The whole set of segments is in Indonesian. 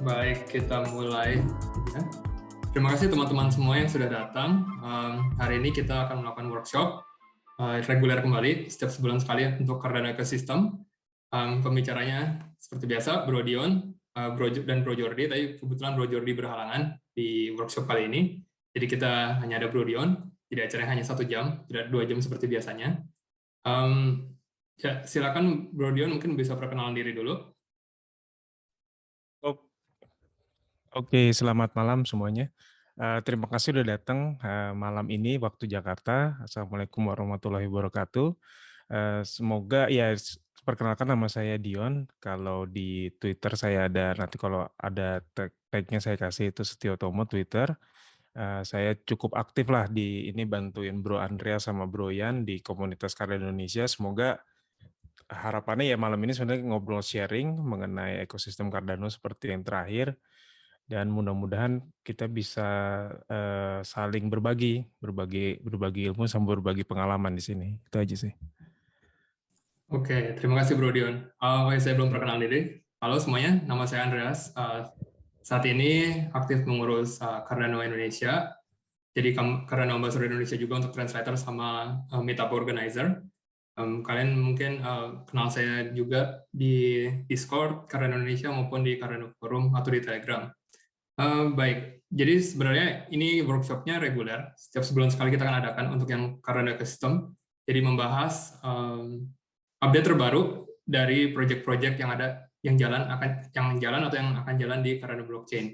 Baik, kita mulai. Ya. Terima kasih teman-teman semua yang sudah datang. Hari ini kita akan melakukan workshop reguler kembali setiap sebulan sekali untuk Cardano Ecosystem. Pembicaranya seperti biasa Bro Dion, dan Bro Jordi. Tapi kebetulan Bro Jordi berhalangan di workshop kali ini. Jadi kita hanya ada Bro Dion. Jadi acaranya hanya 1 jam, tidak 2 jam seperti biasanya. Ya, silakan Bro Dion mungkin bisa perkenalan diri dulu. Oke, selamat malam semuanya. Terima kasih sudah datang malam ini waktu Jakarta. Assalamualaikum warahmatullahi wabarakatuh. Semoga ya perkenalkan nama saya Dion. Kalau di Twitter saya ada, nanti kalau ada tag-nya saya kasih itu Setiotomo Twitter. Saya cukup aktif lah di ini bantuin Bro Andrea sama Bro Yan di komunitas Cardano Indonesia. Semoga harapannya ya malam ini sebenarnya ngobrol sharing mengenai ekosistem Cardano seperti yang terakhir. Dan mudah-mudahan kita bisa saling berbagi ilmu sama berbagi pengalaman di sini. Itu aja sih. Oke, terima kasih Bro Dion. Saya belum perkenalan diri. Halo semuanya, nama saya Andreas. Saat ini aktif mengurus Cardano Indonesia. Jadi Cardano Ambassador Indonesia juga untuk translator sama meetup organizer. Kalian mungkin kenal saya juga di Discord Cardano Indonesia maupun di Cardano Forum atau di Telegram. Baik, jadi sebenarnya ini workshopnya reguler. Setiap sebulan sekali kita akan adakan untuk yang Cardano Ecosystem. Jadi membahas update terbaru dari project-project yang ada, yang jalan atau yang akan jalan di Cardano blockchain.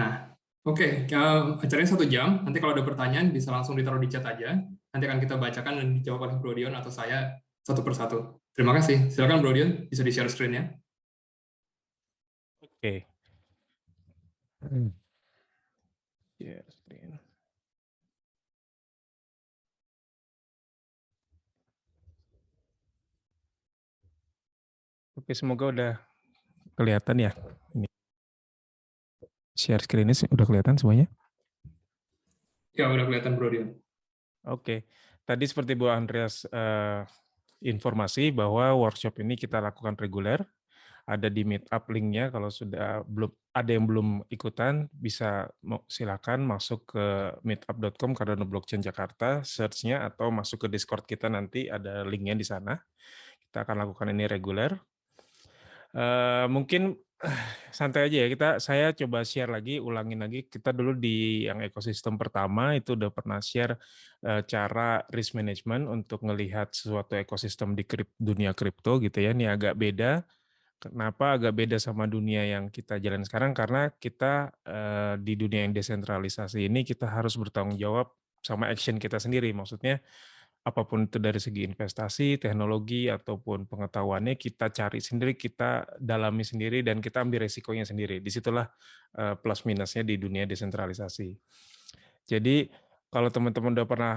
Nah, oke, acaranya 1 jam. Nanti kalau ada pertanyaan bisa langsung ditaruh di chat aja. Nanti akan kita bacakan dan dijawab oleh Bro Dion atau saya satu persatu. Terima kasih. Silakan Bro Dion, bisa di-share screen-nya. Oke. Share screen. Oke, semoga udah kelihatan ya. Ini share screen-nya udah kelihatan semuanya? Ya, udah kelihatan Bro Dion. Oke, tadi seperti Bu Andreas informasi bahwa workshop ini kita lakukan reguler. Ada di meetup link-nya, kalau sudah belum ada yang belum ikutan bisa silakan masuk ke meetup.com Cardano Blockchain Jakarta, search-nya atau masuk ke Discord kita, nanti ada link-nya di sana. Kita akan lakukan ini reguler. Mungkin santai aja ya, saya coba share lagi, ulangin lagi. Kita dulu di yang ekosistem pertama itu udah pernah share cara risk management untuk ngelihat suatu ekosistem di dunia kripto gitu ya. Ini agak beda. Kenapa agak beda sama dunia yang kita jalan sekarang? Karena kita di dunia yang desentralisasi ini kita harus bertanggung jawab sama action kita sendiri. Maksudnya apapun itu dari segi investasi, teknologi, ataupun pengetahuannya kita cari sendiri, kita dalami sendiri, dan kita ambil resikonya sendiri. Disitulah plus minusnya di dunia desentralisasi. Jadi kalau teman-teman udah pernah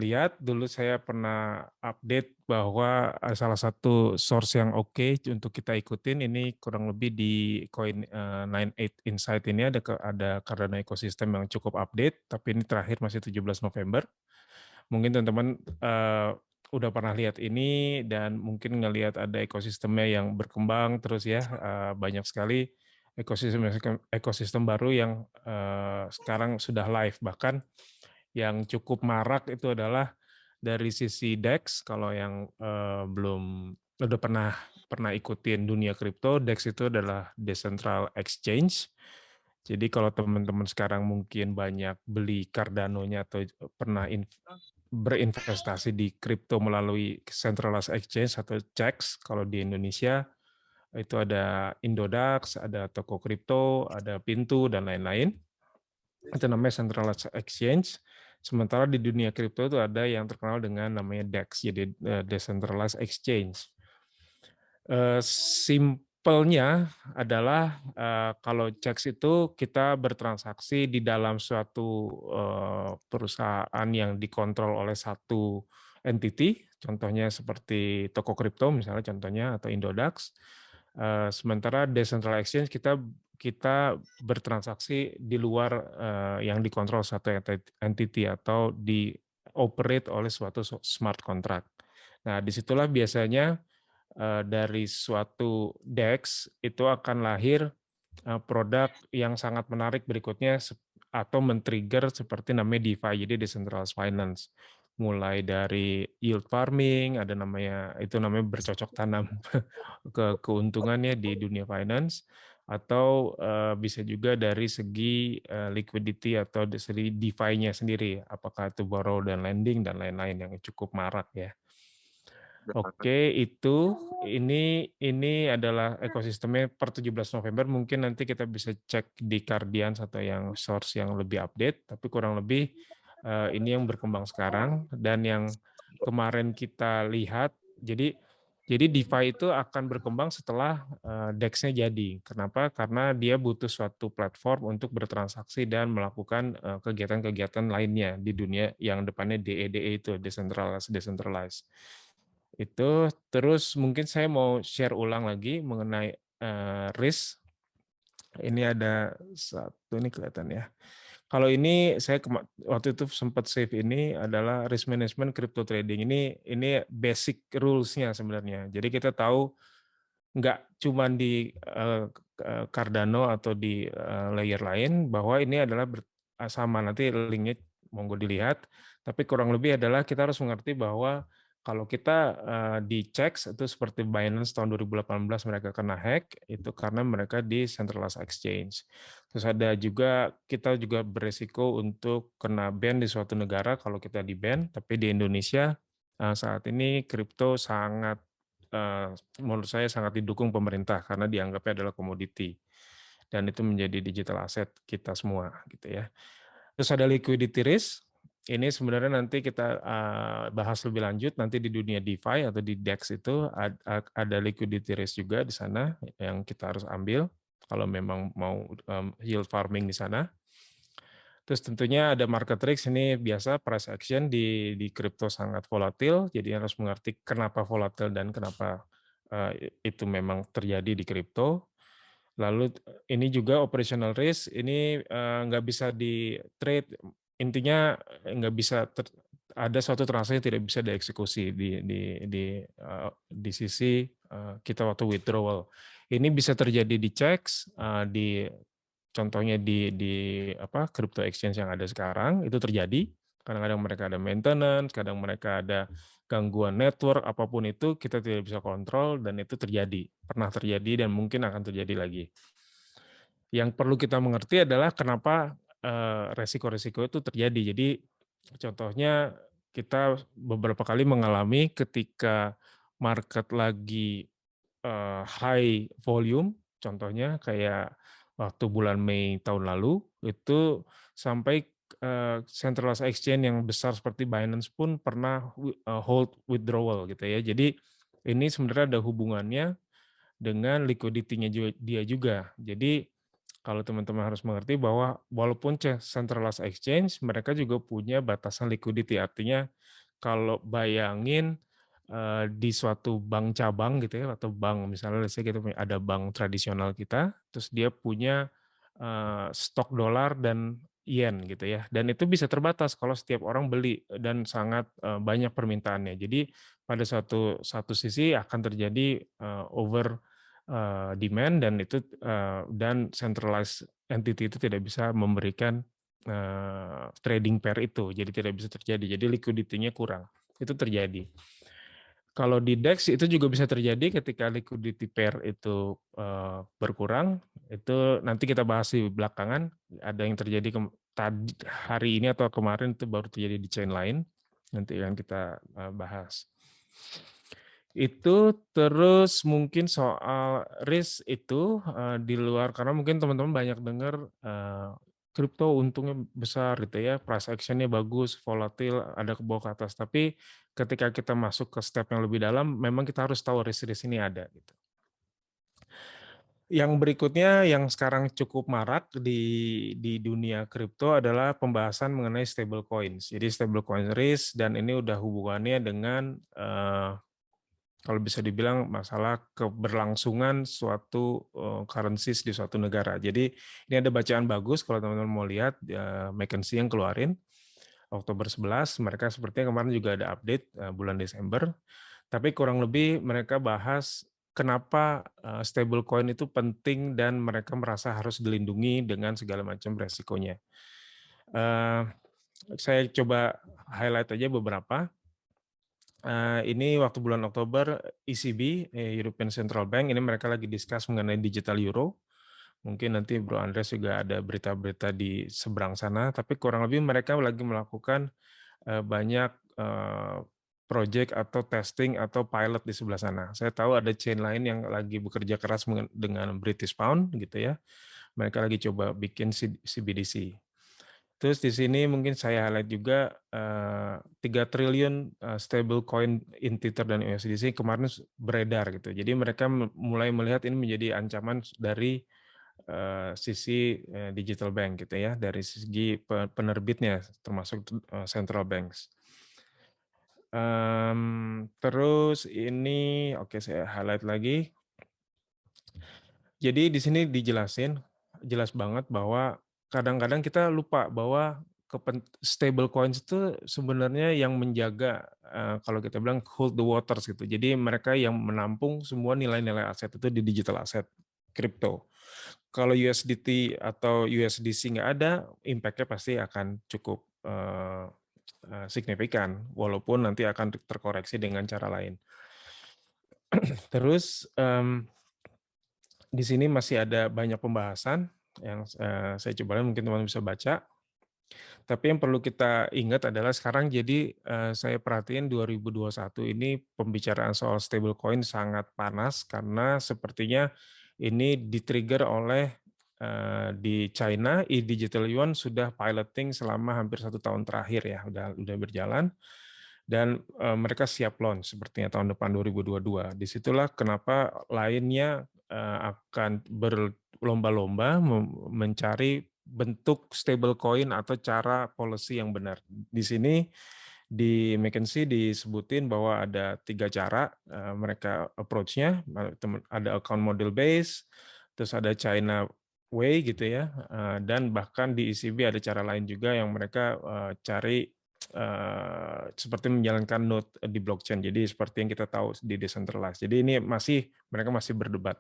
lihat, dulu saya pernah update bahwa salah satu source yang oke untuk kita ikutin ini kurang lebih di Coin 98 Insight ini ada Cardano Ecosystem yang cukup update, tapi ini terakhir masih 17 November. Mungkin teman-teman udah pernah lihat ini dan mungkin ngelihat ada ekosistemnya yang berkembang terus ya, banyak sekali ekosistem baru yang sekarang sudah live. Bahkan yang cukup marak itu adalah dari sisi DEX. Kalau yang belum udah pernah ikutin dunia kripto, DEX itu adalah Decentral Exchange. Jadi kalau teman-teman sekarang mungkin banyak beli Cardano-nya atau pernah berinvestasi di kripto melalui Centralized Exchange atau CEX, kalau di Indonesia itu ada Indodax, ada toko kripto, ada Pintu, dan lain-lain. Itu namanya Centralized Exchange. Sementara di dunia kripto itu ada yang terkenal dengan namanya DEX, jadi Decentralized Exchange. Simpelnya adalah kalau CEX itu kita bertransaksi di dalam suatu perusahaan yang dikontrol oleh satu entity, contohnya seperti toko kripto misalnya contohnya, atau Indodax. Sementara Decentralized Exchange kita bertransaksi di luar yang dikontrol satu entity atau dioperate oleh suatu smart contract. Nah, disitulah biasanya dari suatu DEX itu akan lahir produk yang sangat menarik berikutnya atau men-trigger seperti namanya DeFi, jadi decentralized finance. Mulai dari yield farming, ada namanya bercocok tanam keuntungannya di dunia finance, atau bisa juga dari segi liquidity atau dari segi DeFi-nya sendiri, apakah itu borrow dan lending dan lain-lain yang cukup marak ya. Oke, ini adalah ekosistemnya per 17 November. Mungkin nanti kita bisa cek di Guardian atau yang source yang lebih update, tapi kurang lebih ini yang berkembang sekarang dan yang kemarin kita lihat. Jadi DeFi itu akan berkembang setelah DEX-nya jadi. Kenapa? Karena dia butuh suatu platform untuk bertransaksi dan melakukan kegiatan-kegiatan lainnya di dunia yang depannya DEDE itu, decentralized. Itu terus mungkin saya mau share ulang lagi mengenai risk. Ini ada satu, ini kelihatan ya. Kalau ini saya waktu itu sempat save, ini adalah risk management crypto trading. Ini basic rules-nya sebenarnya. Jadi kita tahu nggak cuma di Cardano atau di layer lain, bahwa ini adalah sama, nanti linknya monggo dilihat, tapi kurang lebih adalah kita harus mengerti bahwa kalau kita dicek itu seperti Binance tahun 2018 mereka kena hack, itu karena mereka di centralized exchange. Terus ada juga, kita juga beresiko untuk kena ban di suatu negara kalau kita di ban, tapi di Indonesia saat ini kripto sangat, menurut saya sangat didukung pemerintah karena dianggapnya adalah komoditi dan itu menjadi digital asset kita semua gitu ya. Terus ada liquidity risk. Ini sebenarnya nanti kita bahas lebih lanjut nanti di dunia DeFi atau di DEX itu ada liquidity risk juga di sana yang kita harus ambil kalau memang mau yield farming di sana. Terus tentunya ada market risk, ini biasa price action di kripto sangat volatil, jadi harus mengerti kenapa volatil dan kenapa itu memang terjadi di kripto. Lalu ini juga operational risk, ini nggak bisa di trade, intinya nggak bisa ada suatu transaksi yang tidak bisa dieksekusi di sisi kita waktu withdrawal. Ini bisa terjadi di checks, di contohnya di crypto exchange yang ada sekarang itu terjadi. Kadang-kadang mereka ada maintenance, kadang mereka ada gangguan network, apapun itu kita tidak bisa kontrol dan itu terjadi, pernah terjadi dan mungkin akan terjadi lagi. Yang perlu kita mengerti adalah kenapa resiko-resiko itu terjadi. Jadi contohnya kita beberapa kali mengalami ketika market lagi high volume, contohnya kayak waktu bulan Mei tahun lalu, itu sampai centralized exchange yang besar seperti Binance pun pernah hold withdrawal gitu ya. Jadi ini sebenarnya ada hubungannya dengan liquidity-nya dia juga. Jadi kalau teman-teman harus mengerti bahwa walaupun centralized exchange, mereka juga punya batasan liquidity. Artinya kalau bayangin di suatu bank cabang gitu ya, atau bank misalnya kita punya ada bank tradisional kita, terus dia punya stok dolar dan yen gitu ya, dan itu bisa terbatas kalau setiap orang beli dan sangat banyak permintaannya. Jadi pada satu sisi akan terjadi over demand dan itu dan centralized entity itu tidak bisa memberikan trading pair itu, jadi tidak bisa terjadi. Jadi liquidity-nya kurang, itu terjadi. Kalau di DEX itu juga bisa terjadi ketika liquidity pair itu berkurang. Itu nanti kita bahas di belakangan. Ada yang terjadi tadi hari ini atau kemarin itu baru terjadi di chain lain. Nanti yang kita bahas. Itu terus mungkin soal risk itu di luar, karena mungkin teman-teman banyak dengar kripto untungnya besar gitu ya, price action-nya bagus, volatil, ada ke bawah ke atas. Tapi ketika kita masuk ke step yang lebih dalam, memang kita harus tahu risk-risk ini ada gitu. Yang berikutnya yang sekarang cukup marak di dunia kripto adalah pembahasan mengenai stable coins. Jadi stable coin risk, dan ini udah hubungannya dengan kalau bisa dibilang masalah keberlangsungan suatu currencies di suatu negara. Jadi ini ada bacaan bagus kalau teman-teman mau lihat, McKinsey yang keluarin Oktober 11, mereka sepertinya kemarin juga ada update bulan Desember, tapi kurang lebih mereka bahas kenapa stablecoin itu penting dan mereka merasa harus dilindungi dengan segala macam resikonya. Saya coba highlight aja beberapa. Ini waktu bulan Oktober ECB, European Central Bank, ini mereka lagi discuss mengenai digital euro. Mungkin nanti Bro Andres juga ada berita-berita di seberang sana, tapi kurang lebih mereka lagi melakukan banyak project atau testing atau pilot di sebelah sana. Saya tahu ada chain lain yang lagi bekerja keras dengan British Pound gitu ya. Mereka lagi coba bikin CBDC. Terus di sini mungkin saya highlight juga 3 triliun stable coin in Tether dan USDC kemarin beredar gitu. Jadi mereka mulai melihat ini menjadi ancaman dari sisi digital bank gitu ya, dari segi penerbitnya termasuk central banks. Terus ini oke saya highlight lagi. Jadi di sini dijelasin jelas banget bahwa kadang-kadang kita lupa bahwa stable coins itu sebenarnya yang menjaga kalau kita bilang hold the waters gitu. Jadi mereka yang menampung semua nilai-nilai aset itu di digital aset kripto. Kalau USDT atau USDC nggak ada, impact-nya pasti akan cukup signifikan, walaupun nanti akan terkoreksi dengan cara lain. Terus di sini masih ada banyak pembahasan yang saya coba mungkin teman-teman bisa baca. Tapi yang perlu kita ingat adalah sekarang jadi saya perhatiin 2021 ini pembicaraan soal stablecoin sangat panas karena sepertinya ini di-trigger oleh di China, e-digital yuan sudah piloting selama hampir 1 tahun terakhir ya, udah berjalan dan mereka siap launch sepertinya tahun depan 2022. Disitulah kenapa lainnya akan berlomba-lomba mencari bentuk stablecoin atau cara policy yang benar. Di sini di McKinsey disebutin bahwa ada 3 cara mereka approach-nya, ada account model base, terus ada China way gitu ya, dan bahkan di ECB ada cara lain juga yang mereka cari seperti menjalankan node di blockchain. Jadi seperti yang kita tahu di decentralized. Jadi ini mereka masih berdebat.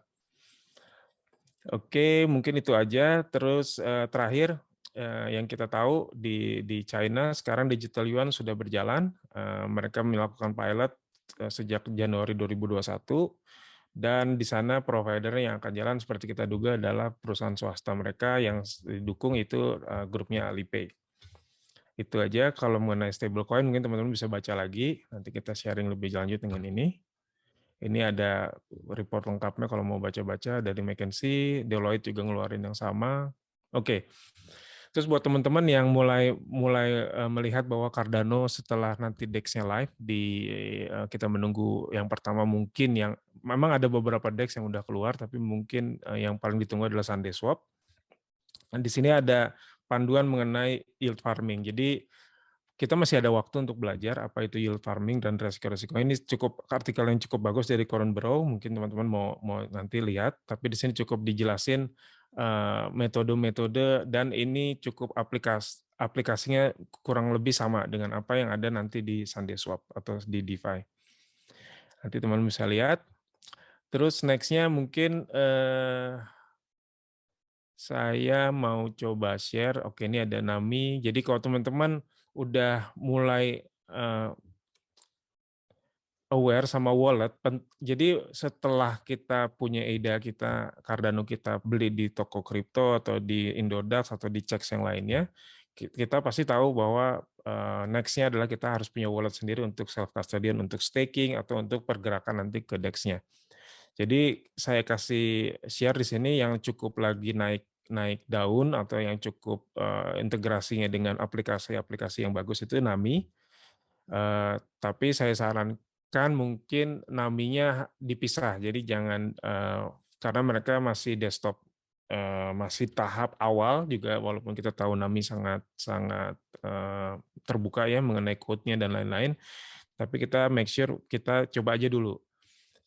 Oke, mungkin itu aja. Terus terakhir yang kita tahu di China sekarang digital yuan sudah berjalan. Mereka melakukan pilot sejak Januari 2021 dan di sana provider yang akan jalan seperti kita duga adalah perusahaan swasta mereka yang didukung itu grupnya Alipay. Itu aja kalau mengenai stablecoin mungkin teman-teman bisa baca lagi. Nanti kita sharing lebih lanjut dengan ini. Ini ada report lengkapnya kalau mau baca-baca dari McKinsey, Deloitte juga ngeluarin yang sama. Oke. Terus buat teman-teman yang mulai melihat bahwa Cardano setelah nanti DEX-nya live kita menunggu yang pertama mungkin yang memang ada beberapa DEX yang udah keluar tapi mungkin yang paling ditunggu adalah SundaeSwap. Di sini ada panduan mengenai yield farming. Jadi kita masih ada waktu untuk belajar apa itu yield farming dan resiko-resiko. Ini cukup artikel yang cukup bagus dari Coron Borough, mungkin teman-teman mau nanti lihat, tapi di sini cukup dijelasin metode-metode dan ini cukup aplikasinya kurang lebih sama dengan apa yang ada nanti di SundaeSwap atau di DeFi. Nanti teman-teman bisa lihat. Terus next-nya mungkin saya mau coba share. Oke, ini ada Nami. Jadi kalau teman-teman udah mulai aware sama wallet, jadi setelah kita punya EIDA kita, Cardano kita beli di toko kripto atau di Indodax atau di CEX yang lainnya, kita pasti tahu bahwa next-nya adalah kita harus punya wallet sendiri untuk self custodian, untuk staking atau untuk pergerakan nanti ke DEX-nya. Jadi saya kasih share di sini yang cukup lagi naik daun atau yang cukup integrasinya dengan aplikasi-aplikasi yang bagus itu Nami. Tapi saya sarankan mungkin Naminya dipisah. Jadi jangan karena mereka masih desktop, masih tahap awal juga walaupun kita tahu Nami sangat terbuka ya mengenai code-nya dan lain-lain. Tapi kita make sure kita coba aja dulu.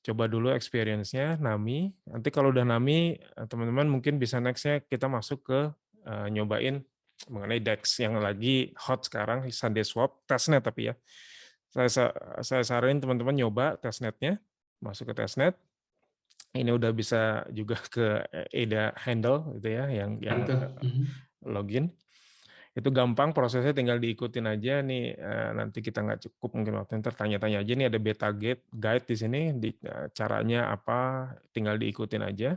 Coba dulu experience-nya Nami. Nanti kalau udah Nami, teman-teman mungkin bisa next-nya kita masuk ke nyobain mengenai DEX yang lagi hot sekarang, SundaeSwap, testnet tapi ya. Saya saranin teman-teman nyoba testnetnya, masuk ke testnet. Ini udah bisa juga ke EDA handle gitu ya, yang Tante. login. Itu gampang, prosesnya tinggal diikutin aja nih. Nanti kita nggak cukup mungkin waktu ntar tanya-tanya aja nih, ada beta guide di sini, caranya apa, tinggal diikutin aja.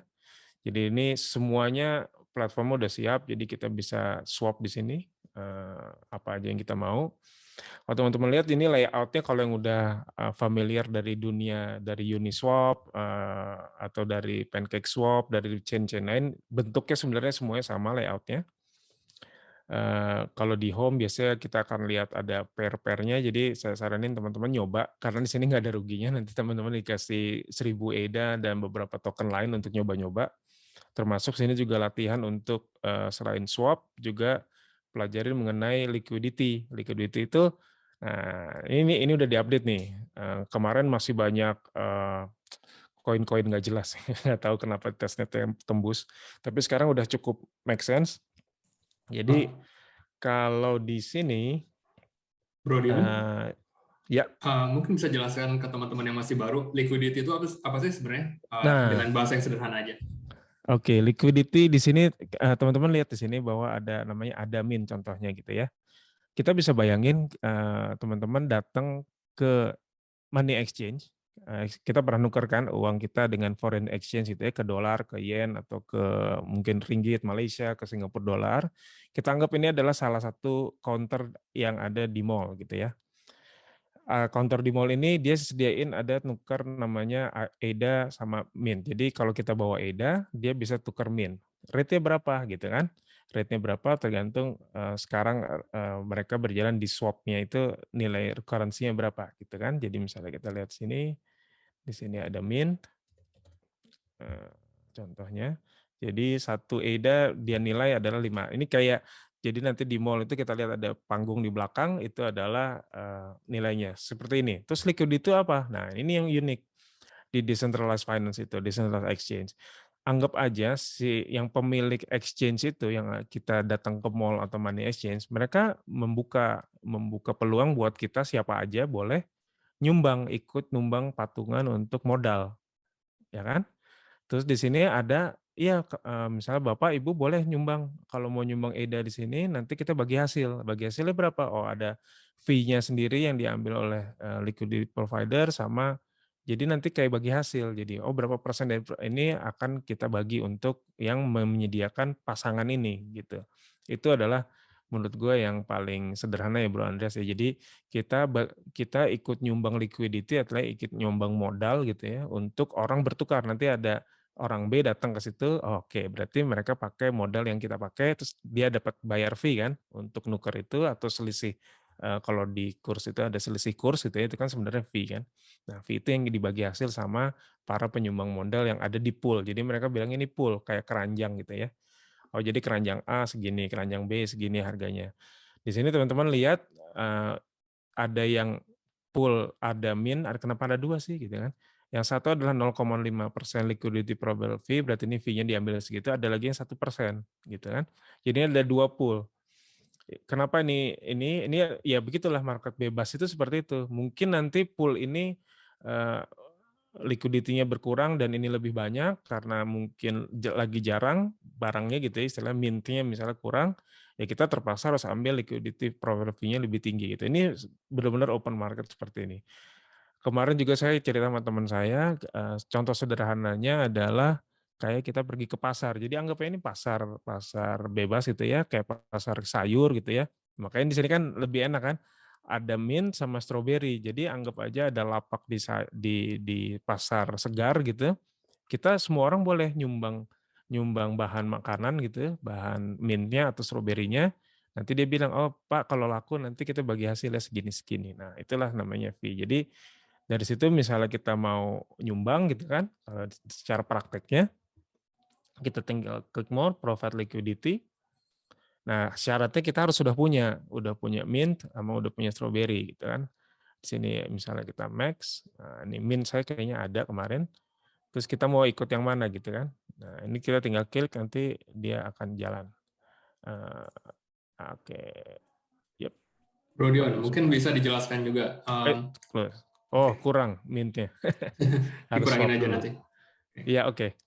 Jadi ini semuanya platformnya udah siap, jadi kita bisa swap di sini apa aja yang kita mau. Kalau teman-teman lihat ini layoutnya, kalau yang udah familiar dari dunia, dari Uniswap atau dari PancakeSwap, dari chain-chain lain, bentuknya sebenarnya semuanya sama layoutnya. Kalau di home biasanya kita akan lihat ada pair-pairnya, jadi saya saranin teman-teman nyoba, karena di sini nggak ada ruginya, nanti teman-teman dikasih 1000 EDA dan beberapa token lain untuk nyoba-nyoba. Termasuk sini juga latihan untuk selain swap, juga pelajarin mengenai liquidity. Liquidity itu, nah ini udah diupdate nih. Kemarin masih banyak koin-koin nggak jelas, nggak tahu kenapa tesnya tembus. Tapi sekarang udah cukup make sense. Jadi kalau di sini, Bro Dion, ya. mungkin bisa jelaskan ke teman-teman yang masih baru, liquidity itu apa sih sebenarnya? Nah, Dengan bahasa yang sederhana aja. oke, liquidity di sini teman-teman lihat di sini bahwa ada namanya Adamin contohnya gitu ya. Kita bisa bayangin teman-teman datang ke money exchange, kita pernah nukarkan uang kita dengan foreign exchange gitu ya, ke dolar, ke yen, atau ke mungkin ringgit Malaysia, ke Singapura dolar. Kita anggap ini adalah salah satu counter yang ada di mall gitu ya. Counter di mall ini dia sediain ada tukar namanya EDA sama Mint. Jadi kalau kita bawa EDA, dia bisa tukar Mint. Rate-nya berapa gitu kan? Rate-nya berapa tergantung sekarang mereka berjalan di swap-nya itu nilai currency-nya berapa gitu kan. Jadi misalnya kita lihat sini, di sini ada Mint contohnya. Jadi satu EDA dia nilai adalah 5. Ini kayak jadi nanti di mall itu kita lihat ada panggung di belakang, itu adalah nilainya seperti ini. Terus liquidity itu apa? Nah, ini yang unik di decentralized finance itu, decentralized exchange. Anggap aja si yang pemilik exchange itu yang kita datang ke mall atau money exchange, mereka membuka peluang buat kita siapa aja boleh nyumbang, ikut nyumbang patungan untuk modal, ya kan? Terus di sini ada, iya misalnya Bapak Ibu boleh nyumbang, kalau mau nyumbang EDA di sini nanti kita bagi hasil. Bagi hasilnya berapa? Oh ada fee-nya sendiri yang diambil oleh liquidity provider sama jadi nanti kayak bagi hasil. Jadi oh berapa persen dari ini akan kita bagi untuk yang menyediakan pasangan ini gitu. Itu adalah menurut gue yang paling sederhana ya Bro Andreas ya. Jadi kita ikut nyumbang liquidity atau ikut nyumbang modal gitu ya untuk orang bertukar. Nanti ada orang B datang ke situ, oke, berarti mereka pakai modal yang kita pakai, terus dia dapat bayar fee kan untuk nuker itu atau selisih. Kalau di kurs itu ada selisih kurs gitu ya, itu kan sebenarnya fee kan. Nah, fee itu yang dibagi hasil sama para penyumbang modal yang ada di pool. Jadi mereka bilang ini pool kayak keranjang gitu ya. Oh jadi keranjang A segini, keranjang B segini harganya. Di sini teman-teman lihat ada yang pool, ada min, kenapa ada dua sih gitu kan? Yang satu adalah 0,5% liquidity probable fee, berarti ini fee-nya diambil segitu. Ada lagi yang 1%, gitu kan? Jadi ada dua pool. Kenapa ini ya begitulah market bebas itu seperti itu. Mungkin nanti pool ini liquidity-nya berkurang dan ini lebih banyak karena mungkin lagi jarang barangnya gitu ya, istilah mint-nya misalnya kurang, ya kita terpaksa harus ambil liquidity probable fee-nya lebih tinggi gitu. Ini benar-benar open market seperti ini. Kemarin juga saya cerita sama teman saya, contoh sederhananya adalah kayak kita pergi ke pasar. Jadi anggapnya ini pasar pasar bebas gitu ya, kayak pasar sayur gitu ya. Makanya di sini kan lebih enak kan, ada mint sama stroberi. Jadi anggap aja ada lapak di pasar segar gitu. Kita semua orang boleh nyumbang nyumbang bahan makanan gitu, bahan mintnya atau stroberinya. Nanti dia bilang, oh Pak kalau laku nanti kita bagi hasilnya segini-segini. Nah itulah namanya fee. Jadi dari situ misalnya kita mau nyumbang gitu kan, secara prakteknya kita tinggal klik more, provide liquidity. Nah syaratnya kita harus sudah punya mint sama udah punya strawberry gitu kan. Di sini misalnya kita max, nah ini mint saya kayaknya ada kemarin. Terus kita mau ikut yang mana gitu kan. Nah ini kita tinggal klik nanti dia akan jalan. Oke, yep. Bro Dion, Bagus. mungkin bisa dijelaskan juga. Close. Oh Oke, kurang mintnya. Harus dikurangin swap aja dulu. nanti. Iya, oke.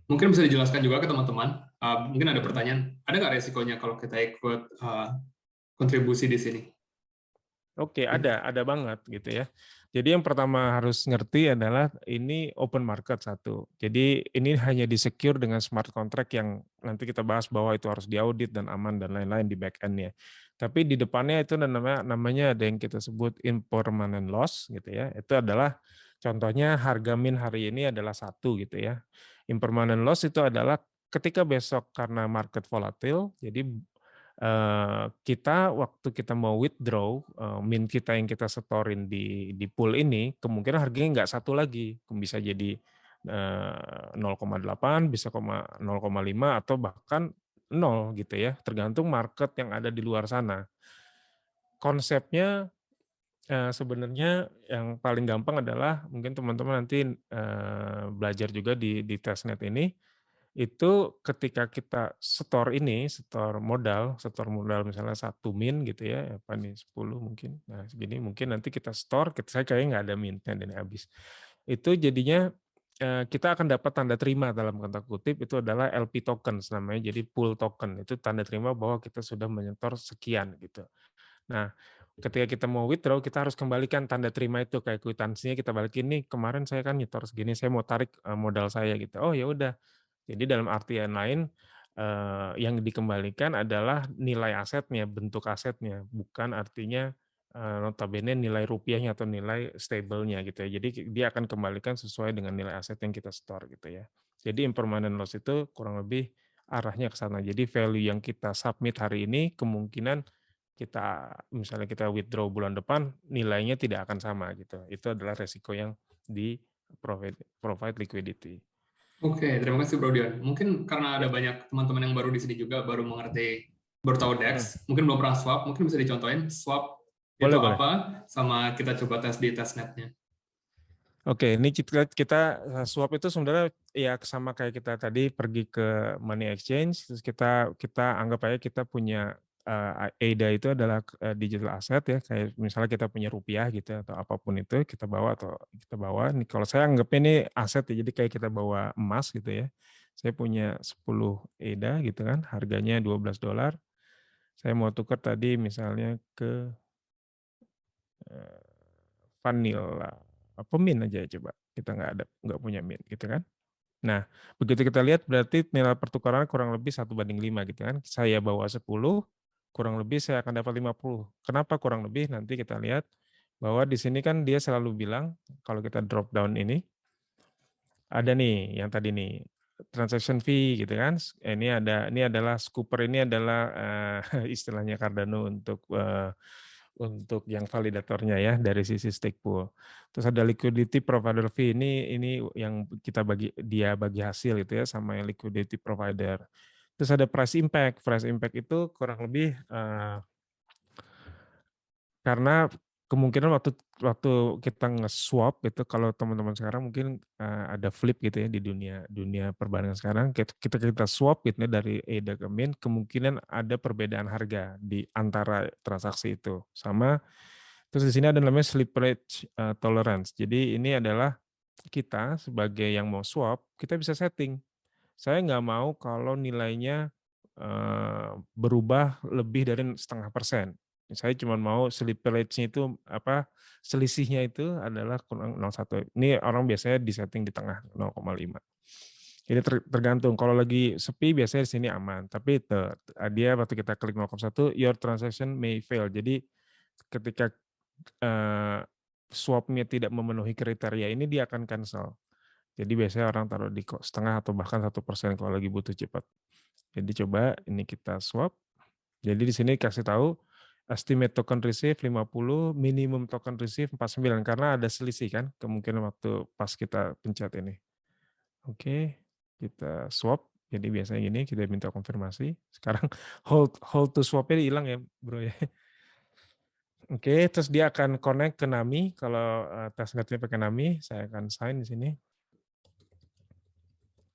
Mungkin bisa dijelaskan juga ke teman-teman. Mungkin ada pertanyaan, ada nggak resikonya kalau kita ikut kontribusi di sini? Oke, ada banget gitu ya. Jadi yang pertama harus ngerti adalah ini open market satu. Jadi ini hanya di-secure dengan smart contract yang nanti kita bahas bahwa itu harus diaudit dan aman dan lain-lain di back end-nya. Tapi di depannya itu namanya ada yang kita sebut impermanent loss gitu ya. Itu adalah contohnya harga min hari ini adalah satu gitu ya. Impermanent loss itu adalah ketika besok karena market volatil, jadi kita waktu kita mau withdraw, min kita yang kita setorin di pool ini, kemungkinan harganya nggak satu lagi, bisa jadi 0,8, bisa 0,5 atau bahkan 0 gitu ya, tergantung market yang ada di luar sana. Konsepnya sebenarnya yang paling gampang adalah mungkin teman-teman nanti belajar juga di testnet ini, itu ketika kita setor modal misalnya 1 min gitu ya, apa nih 10 mungkin. Nah, segini mungkin nanti kita store, saya kayaknya nggak ada minnya dan habis. Itu jadinya kita akan dapat tanda terima dalam tanda kutip itu adalah LP tokens namanya, jadi pool token. Itu tanda terima bahwa kita sudah menyetor sekian gitu. Nah, ketika kita mau withdraw, kita harus kembalikan tanda terima itu kayak kwitansinya kita balikin nih, kemarin saya kan nyetor segini, saya mau tarik modal saya gitu. Oh ya udah. Jadi dalam artian lain yang dikembalikan adalah nilai asetnya, bentuk asetnya, bukan artinya notabene nilai rupiahnya atau nilai stable-nya gitu ya. Jadi dia akan kembalikan sesuai dengan nilai aset yang kita store gitu ya. Jadi impermanent loss itu kurang lebih arahnya ke sana. Jadi value yang kita submit hari ini kemungkinan kita misalnya kita withdraw bulan depan nilainya tidak akan sama gitu. Itu adalah resiko yang di provide liquidity. Oke, terima kasih Bro Dion. Mungkin karena ada Ya, banyak teman-teman yang baru di sini juga, baru tahu DEX, mungkin belum pernah swap, mungkin bisa dicontohin swap itu boleh boleh. apa, sama kita coba tes di testnetnya. Oke, ini kita swap itu sebenarnya ya sama kayak kita tadi pergi ke money exchange, terus kita kita anggap aja kita punya ADA itu adalah digital asset ya, kayak misalnya kita punya rupiah gitu atau apapun itu kita bawa atau kita bawa. Nih kalau saya anggapnya ini aset ya, jadi kayak kita bawa emas gitu ya. Saya punya 10 ADA gitu kan, harganya $12. Saya mau tukar tadi misalnya ke vanilla apa min aja coba, kita nggak punya min gitu kan. Nah begitu kita lihat berarti nilai pertukaran kurang lebih 1:5 gitu kan, saya bawa 10 kurang lebih saya akan dapat 50. Kenapa kurang lebih, nanti kita lihat bahwa di sini kan dia selalu bilang kalau kita drop down ini ada nih yang tadi nih transaction fee gitu kan. Ini adalah scooper, ini adalah istilahnya Cardano untuk yang validatornya ya dari sisi stake pool. Terus ada liquidity provider fee, ini yang kita bagi hasil gitu ya sama yang liquidity provider. Terus ada price impact. Price impact itu kurang lebih karena kemungkinan waktu waktu kita nge-swap itu kalau teman-teman sekarang mungkin ada flip gitu ya di dunia dunia perbankan sekarang, kita swap gitu ya dari ADA ke min, kemungkinan ada perbedaan harga di antara transaksi itu. Sama terus di sini ada namanya slippage tolerance. Jadi ini adalah kita sebagai yang mau swap, kita bisa setting. Saya nggak mau kalau nilainya berubah lebih dari 0,5%. Saya cuma mau slippage-nya itu selisihnya itu adalah kurang 0,1. Ini orang biasanya disetting di tengah 0,5. Jadi tergantung. Kalau lagi sepi biasanya di sini aman. Tapi dia waktu kita klik 0,1, your transaction may fail. Jadi ketika swap-nya tidak memenuhi kriteria ini dia akan cancel. Jadi biasanya orang taruh di setengah atau bahkan 1% kalau lagi butuh cepat. Jadi coba ini kita swap. Jadi di sini kasih tahu estimate token receive 50, minimum token receive 49 karena ada selisih kan kemungkinan waktu pas kita pencet ini. Oke, kita swap. Jadi biasanya gini kita minta konfirmasi. Sekarang hold to swap-nya hilang ya, Bro ya. Oke, terus dia akan connect ke Nami. Kalau testnetnya pakai Nami, saya akan sign di sini.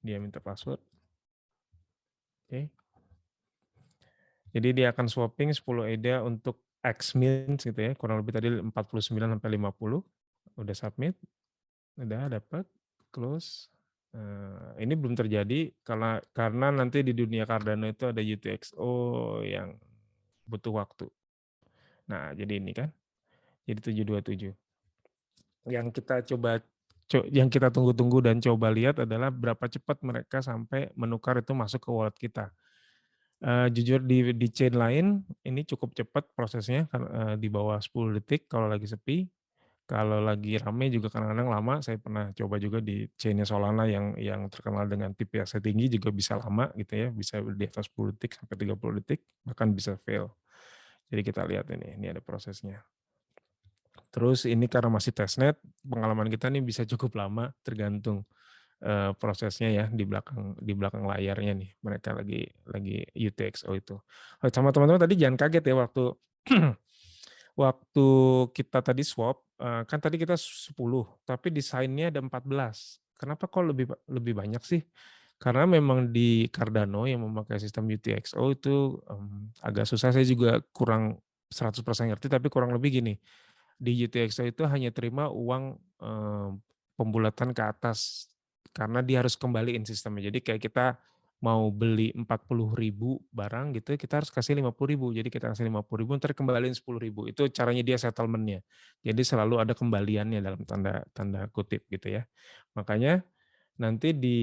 Dia minta password. Oke. Jadi dia akan swapping 10 ADA untuk X min gitu ya, kurang lebih tadi 49 sampai 50. Udah submit, udah dapat, close. Ini belum terjadi karena nanti di dunia Cardano itu ada UTXO yang butuh waktu. Nah, jadi ini kan, jadi 727. Yang kita tunggu-tunggu dan coba lihat adalah berapa cepat mereka sampai menukar itu masuk ke wallet kita. Jujur di chain lain ini cukup cepat prosesnya, di bawah 10 detik kalau lagi sepi. Kalau lagi rame juga kadang-kadang lama. Saya pernah coba juga di chain-nya Solana yang terkenal dengan TPS tinggi juga bisa lama gitu ya, bisa di atas 10 detik sampai 30 detik, bahkan bisa fail. Jadi kita lihat ini ada prosesnya. Terus ini karena masih testnet, pengalaman kita nih bisa cukup lama tergantung prosesnya ya di belakang layarnya nih. Mereka lagi UTXO itu. Sama teman-teman tadi jangan kaget ya waktu waktu kita tadi swap, kan tadi kita 10, tapi desainnya ada 14. Kenapa kok lebih banyak sih? Karena memang di Cardano yang memakai sistem UTXO itu agak susah, saya juga kurang 100% ngerti, tapi kurang lebih gini, di UTXO itu hanya terima uang pembulatan ke atas, karena dia harus kembaliin sistemnya. Jadi kayak kita mau beli 40.000 barang gitu, kita harus kasih 50.000. Jadi kita kasih 50.000, ntar kembaliin 10.000. Itu caranya dia settlement-nya. Jadi selalu ada kembaliannya dalam tanda kutip gitu ya. Makanya nanti di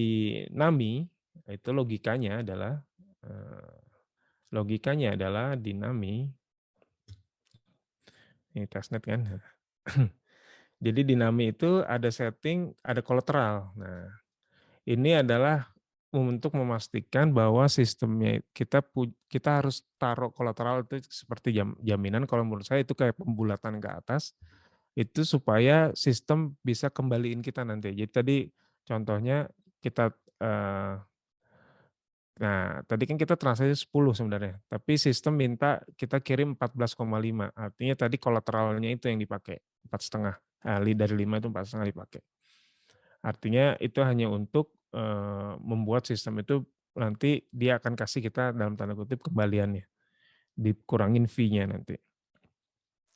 NAMI itu logikanya adalah di NAMI ini testnet kan. Jadi di NAMI itu ada setting, ada kolateral. Nah, ini adalah untuk memastikan bahwa sistemnya kita harus taruh kolateral itu seperti jaminan. Kalau menurut saya itu kayak pembulatan ke atas, itu supaya sistem bisa kembaliin kita nanti. Jadi tadi contohnya kita nah tadi kan kita transaksi 10 sebenarnya, tapi sistem minta kita kirim 14,5. Artinya tadi kolateralnya itu yang dipakai 4,5. Dari 5 itu 4,5 dipakai. Artinya itu hanya untuk membuat sistem itu nanti dia akan kasih kita dalam tanda kutip kembaliannya, dikurangin fee-nya nanti.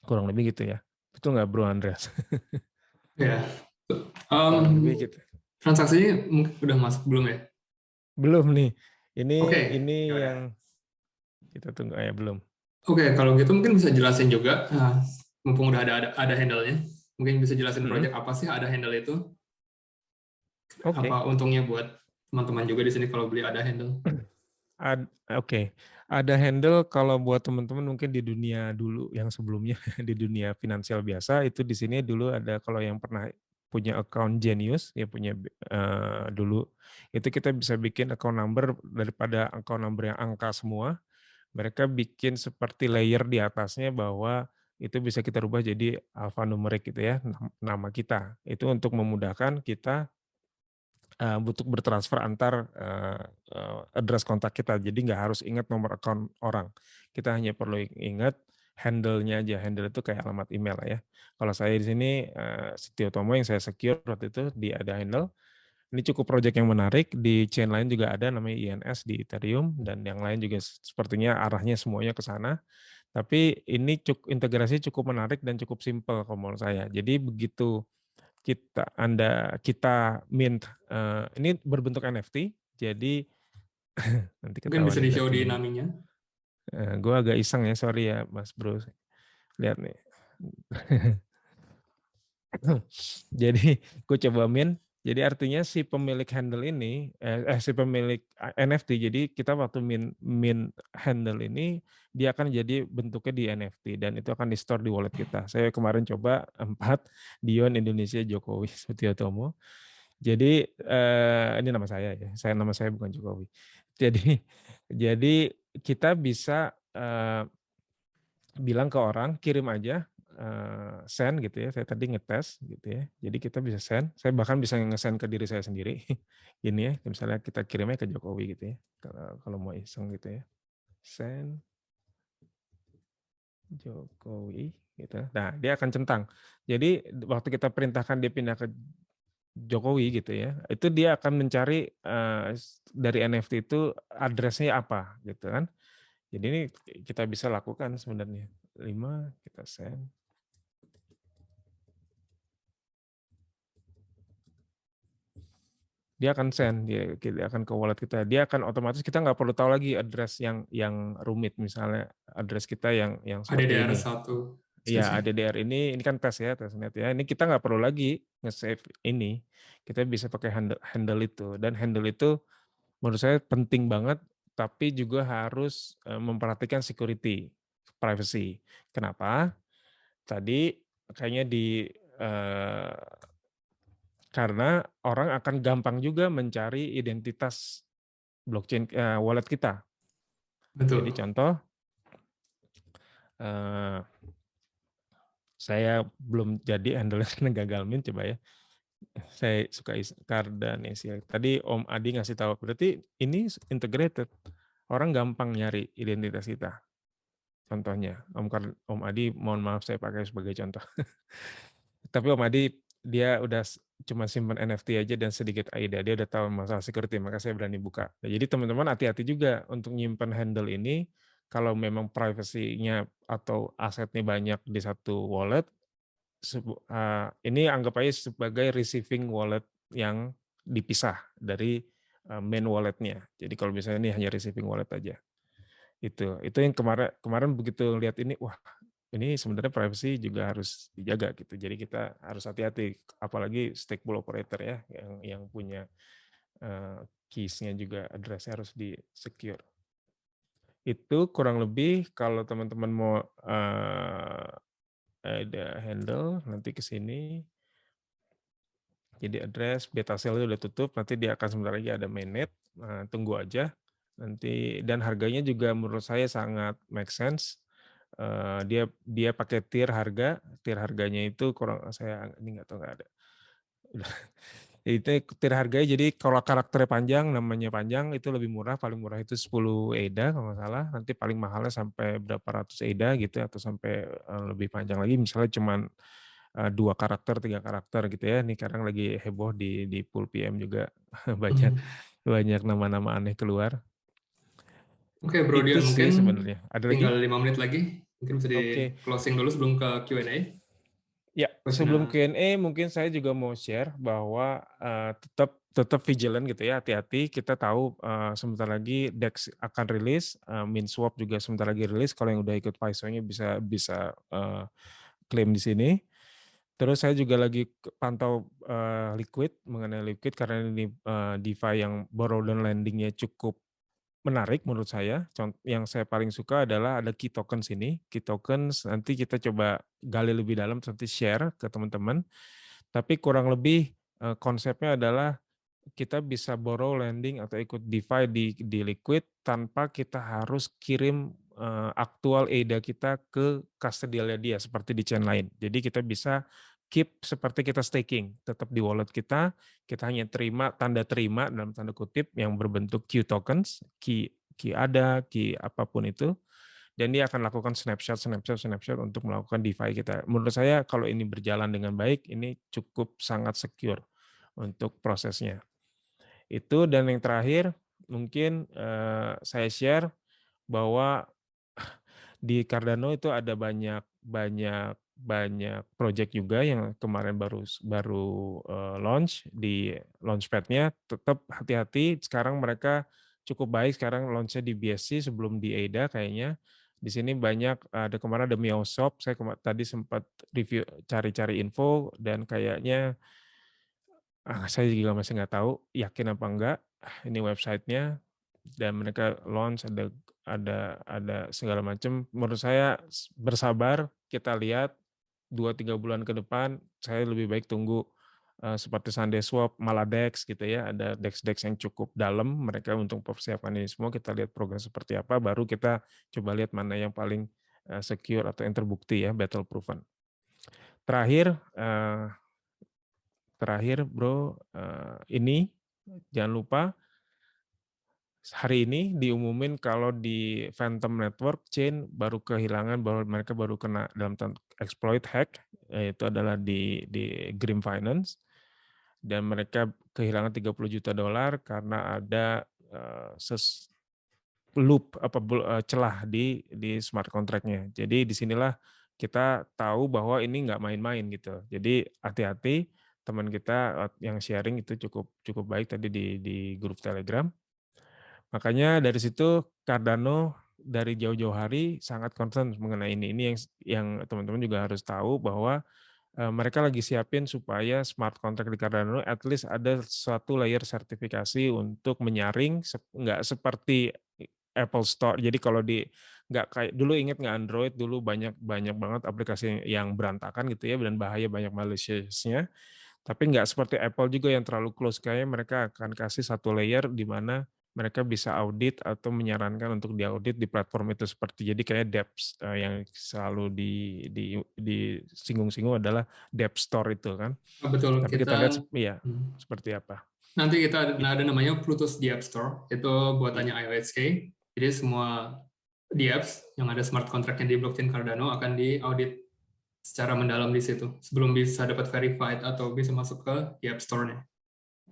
Kurang lebih gitu ya. Betul nggak Bro Andreas? Ya. Kurang lebih gitu. Transaksinya mungkin udah masuk belum ya? Belum nih. Oke, Ini ya udah. yang kita tunggu belum. Oke, kalau gitu mungkin bisa jelasin juga, mumpung udah ada handle-nya, mungkin bisa jelasin project apa sih ada handle itu? Oke. Apa untungnya buat teman-teman juga di sini kalau beli ada handle? Oke. Ada handle kalau buat teman-teman mungkin di dunia dulu yang sebelumnya di dunia finansial biasa itu di sini dulu ada kalau yang pernah punya account Genius ya punya dulu itu kita bisa bikin account number daripada account number yang angka semua mereka bikin seperti layer di atasnya bahwa itu bisa kita rubah jadi alphanumerik gitu ya nama kita itu untuk memudahkan kita untuk bertransfer antar address kontak kita. Jadi nggak harus ingat nomor account orang. Kita hanya perlu ingat handle-nya aja. Handle itu kayak alamat email lah ya. Kalau saya di sini Setio Tomo yang saya secure waktu itu di ada handle. Ini cukup project yang menarik. Di chain lain juga ada namanya INS di Ethereum dan yang lain juga sepertinya arahnya semuanya ke sana. Tapi ini integrasi cukup menarik dan cukup simple kalau menurut saya. Jadi begitu kita mint ini berbentuk NFT jadi nanti Mungkin ketahuan bisa nih di-show berarti di ini naminya. gue agak iseng ya sorry ya Mas Bro lihat nih jadi gue coba mint jadi artinya si pemilik handle ini si pemilik NFT jadi kita waktu mint handle ini dia akan jadi bentuknya di NFT dan itu akan di store di wallet kita saya kemarin coba 4 Dion Indonesia Jokowi Setio Tomo. Jadi ini nama saya bukan Jokowi. Jadi kita bisa bilang ke orang kirim aja send gitu ya. Saya tadi ngetes gitu ya. Jadi kita bisa send. Saya bahkan bisa nge-send ke diri saya sendiri. Gini ya, misalnya kita kirimnya ke Jokowi gitu ya. Kalau mau iseng gitu ya. Send Jokowi gitu. Nah, dia akan centang. Jadi waktu kita perintahkan dia pindah ke Jokowi gitu ya, itu dia akan mencari dari NFT itu address-nya apa gitu kan. Jadi ini kita bisa lakukan sebenarnya. 5 kita send. dia akan send, dia akan ke wallet kita. Dia akan otomatis kita nggak perlu tahu lagi address yang rumit, misalnya address kita yang seperti ADDR ini. 1 Ya, spesifik. ADDR ini kan tes ya, testnet ya. Ini kita nggak perlu lagi nge-save ini. Kita bisa pakai handle itu. Dan handle itu menurut saya penting banget, tapi juga harus memperhatikan security, privacy. Kenapa? Tadi kayaknya eh, karena orang akan gampang juga mencari identitas blockchain wallet kita. Jadi Betul. contoh, eh, saya belum jadi handle karena gagal min, coba ya. Saya suka Cardanesia. Tadi Om Adi ngasih tahu, berarti ini integrated. Orang gampang nyari identitas kita. Contohnya, Om Adi, mohon maaf saya pakai sebagai contoh. Tapi Om Adi, dia udah cuma simpan NFT aja dan sedikit AIDA. Dia udah tahu masalah security, maka saya berani buka. Nah, jadi teman-teman hati-hati juga untuk nyimpan handle ini. Kalau memang privasinya atau asetnya banyak di satu wallet, ini anggap aja sebagai receiving wallet yang dipisah dari main walletnya. Jadi kalau misalnya ini hanya receiving wallet aja. Itu yang kemarin begitu lihat ini, wah ini sebenarnya privacy juga harus dijaga gitu. Jadi kita harus hati-hati, apalagi stateful operator ya, yang punya keys-nya juga address-nya harus di secure. Itu kurang lebih kalau teman-teman mau ada handle nanti ke sini. Jadi address beta sale udah tutup, nanti dia akan sebentar lagi ada mainnet. Nah, tunggu aja nanti, dan harganya juga menurut saya sangat make sense. Dia pakai tier harganya itu kurang, saya ini nggak tahu, nggak ada. Itu tier harganya, jadi kalau karakternya panjang, namanya panjang, itu lebih murah, paling murah itu 10 EDA kalau nggak salah, nanti paling mahalnya sampai berapa ratus EDA gitu, atau sampai lebih panjang lagi, misalnya cuman 2 karakter, 3 karakter gitu ya. Ini sekarang lagi heboh di pool PM juga banyak nama-nama aneh keluar. Oke, Bro Itu Dion, sih mungkin sebenarnya. Ada tinggal lagi? 5 menit lagi. Mungkin bisa di Oke. closing dulu sebelum ke Q&A. Ya, sebelum Questionnya. Q&A mungkin saya juga mau share bahwa tetap vigilant gitu ya, hati-hati. Kita tahu sebentar lagi DEX akan rilis, MinSwap juga sebentar lagi rilis. Kalau yang udah ikut FISO-nya bisa klaim di sini. Terus saya juga lagi pantau Liquid, mengenai Liquid karena ini DeFi yang borrow dan lending-nya cukup menarik menurut saya. Yang saya paling suka adalah ada key tokens ini. Key tokens nanti kita coba gali lebih dalam, nanti share ke teman-teman. Tapi kurang lebih konsepnya adalah kita bisa borrow, lending atau ikut DeFi di Liquid tanpa kita harus kirim aktual EDA kita ke custodialnya dia seperti di chain lain. Jadi kita bisa keep seperti kita staking, tetap di wallet kita hanya terima tanda terima dalam tanda kutip yang berbentuk Q tokens, key ada, key apapun itu, dan dia akan lakukan snapshot untuk melakukan DeFi kita. Menurut saya kalau ini berjalan dengan baik, ini cukup sangat secure untuk prosesnya. Itu, dan yang terakhir mungkin saya share bahwa di Cardano itu ada banyak project juga yang kemarin baru launch di launchpad-nya. Tetap hati-hati, sekarang mereka cukup baik, sekarang launch-nya di BSC sebelum di ADA kayaknya. Di sini banyak, ada kemarin ada Meowshop, saya tadi sempat review, cari-cari info, dan kayaknya saya juga masih nggak tahu yakin apa enggak ini websitenya, dan mereka launch ada segala macam. Menurut saya bersabar, kita lihat 2-3 bulan ke depan, saya lebih baik tunggu seperti SundaeSwap, Maladex gitu ya, ada DEX yang cukup dalam mereka untuk mempersiapkan ini semua. Kita lihat progres seperti apa, baru kita coba lihat mana yang paling secure atau yang terbukti ya, battle proven. Terakhir Bro, ini jangan lupa hari ini diumumin kalau di Phantom Network Chain mereka baru kena dalam exploit hack, yaitu adalah di Grim Finance, dan mereka kehilangan $30 juta karena ada celah di smart contract-nya. Jadi disinilah kita tahu bahwa ini nggak main-main gitu. Jadi hati-hati, teman kita yang sharing itu cukup cukup baik tadi di grup Telegram. Makanya dari situ Cardano dari jauh-jauh hari sangat concern mengenai ini. Ini yang teman-teman juga harus tahu bahwa mereka lagi siapin supaya smart contract di Cardano at least ada suatu layer sertifikasi untuk menyaring, nggak seperti Apple Store. Jadi kalau nggak kayak dulu, inget nggak Android dulu banyak banyak banget aplikasi yang berantakan gitu ya, dan bahaya, banyak malicious-nya. Tapi nggak seperti Apple juga yang terlalu close. Kayaknya mereka akan kasih satu layer di mana mereka bisa audit atau menyarankan untuk diaudit di platform itu, seperti jadi kayak dApps yang selalu disinggung-singgung adalah DApp Store itu kan. Nah, betul, Tapi kita lihat ya seperti apa. nanti kita ada namanya Plutus di App Store, itu buatannya IOHK. Jadi semua dApps yang ada smart contract-nya di blockchain Cardano akan diaudit secara mendalam di situ sebelum bisa dapat verified atau bisa masuk ke di App Store-nya.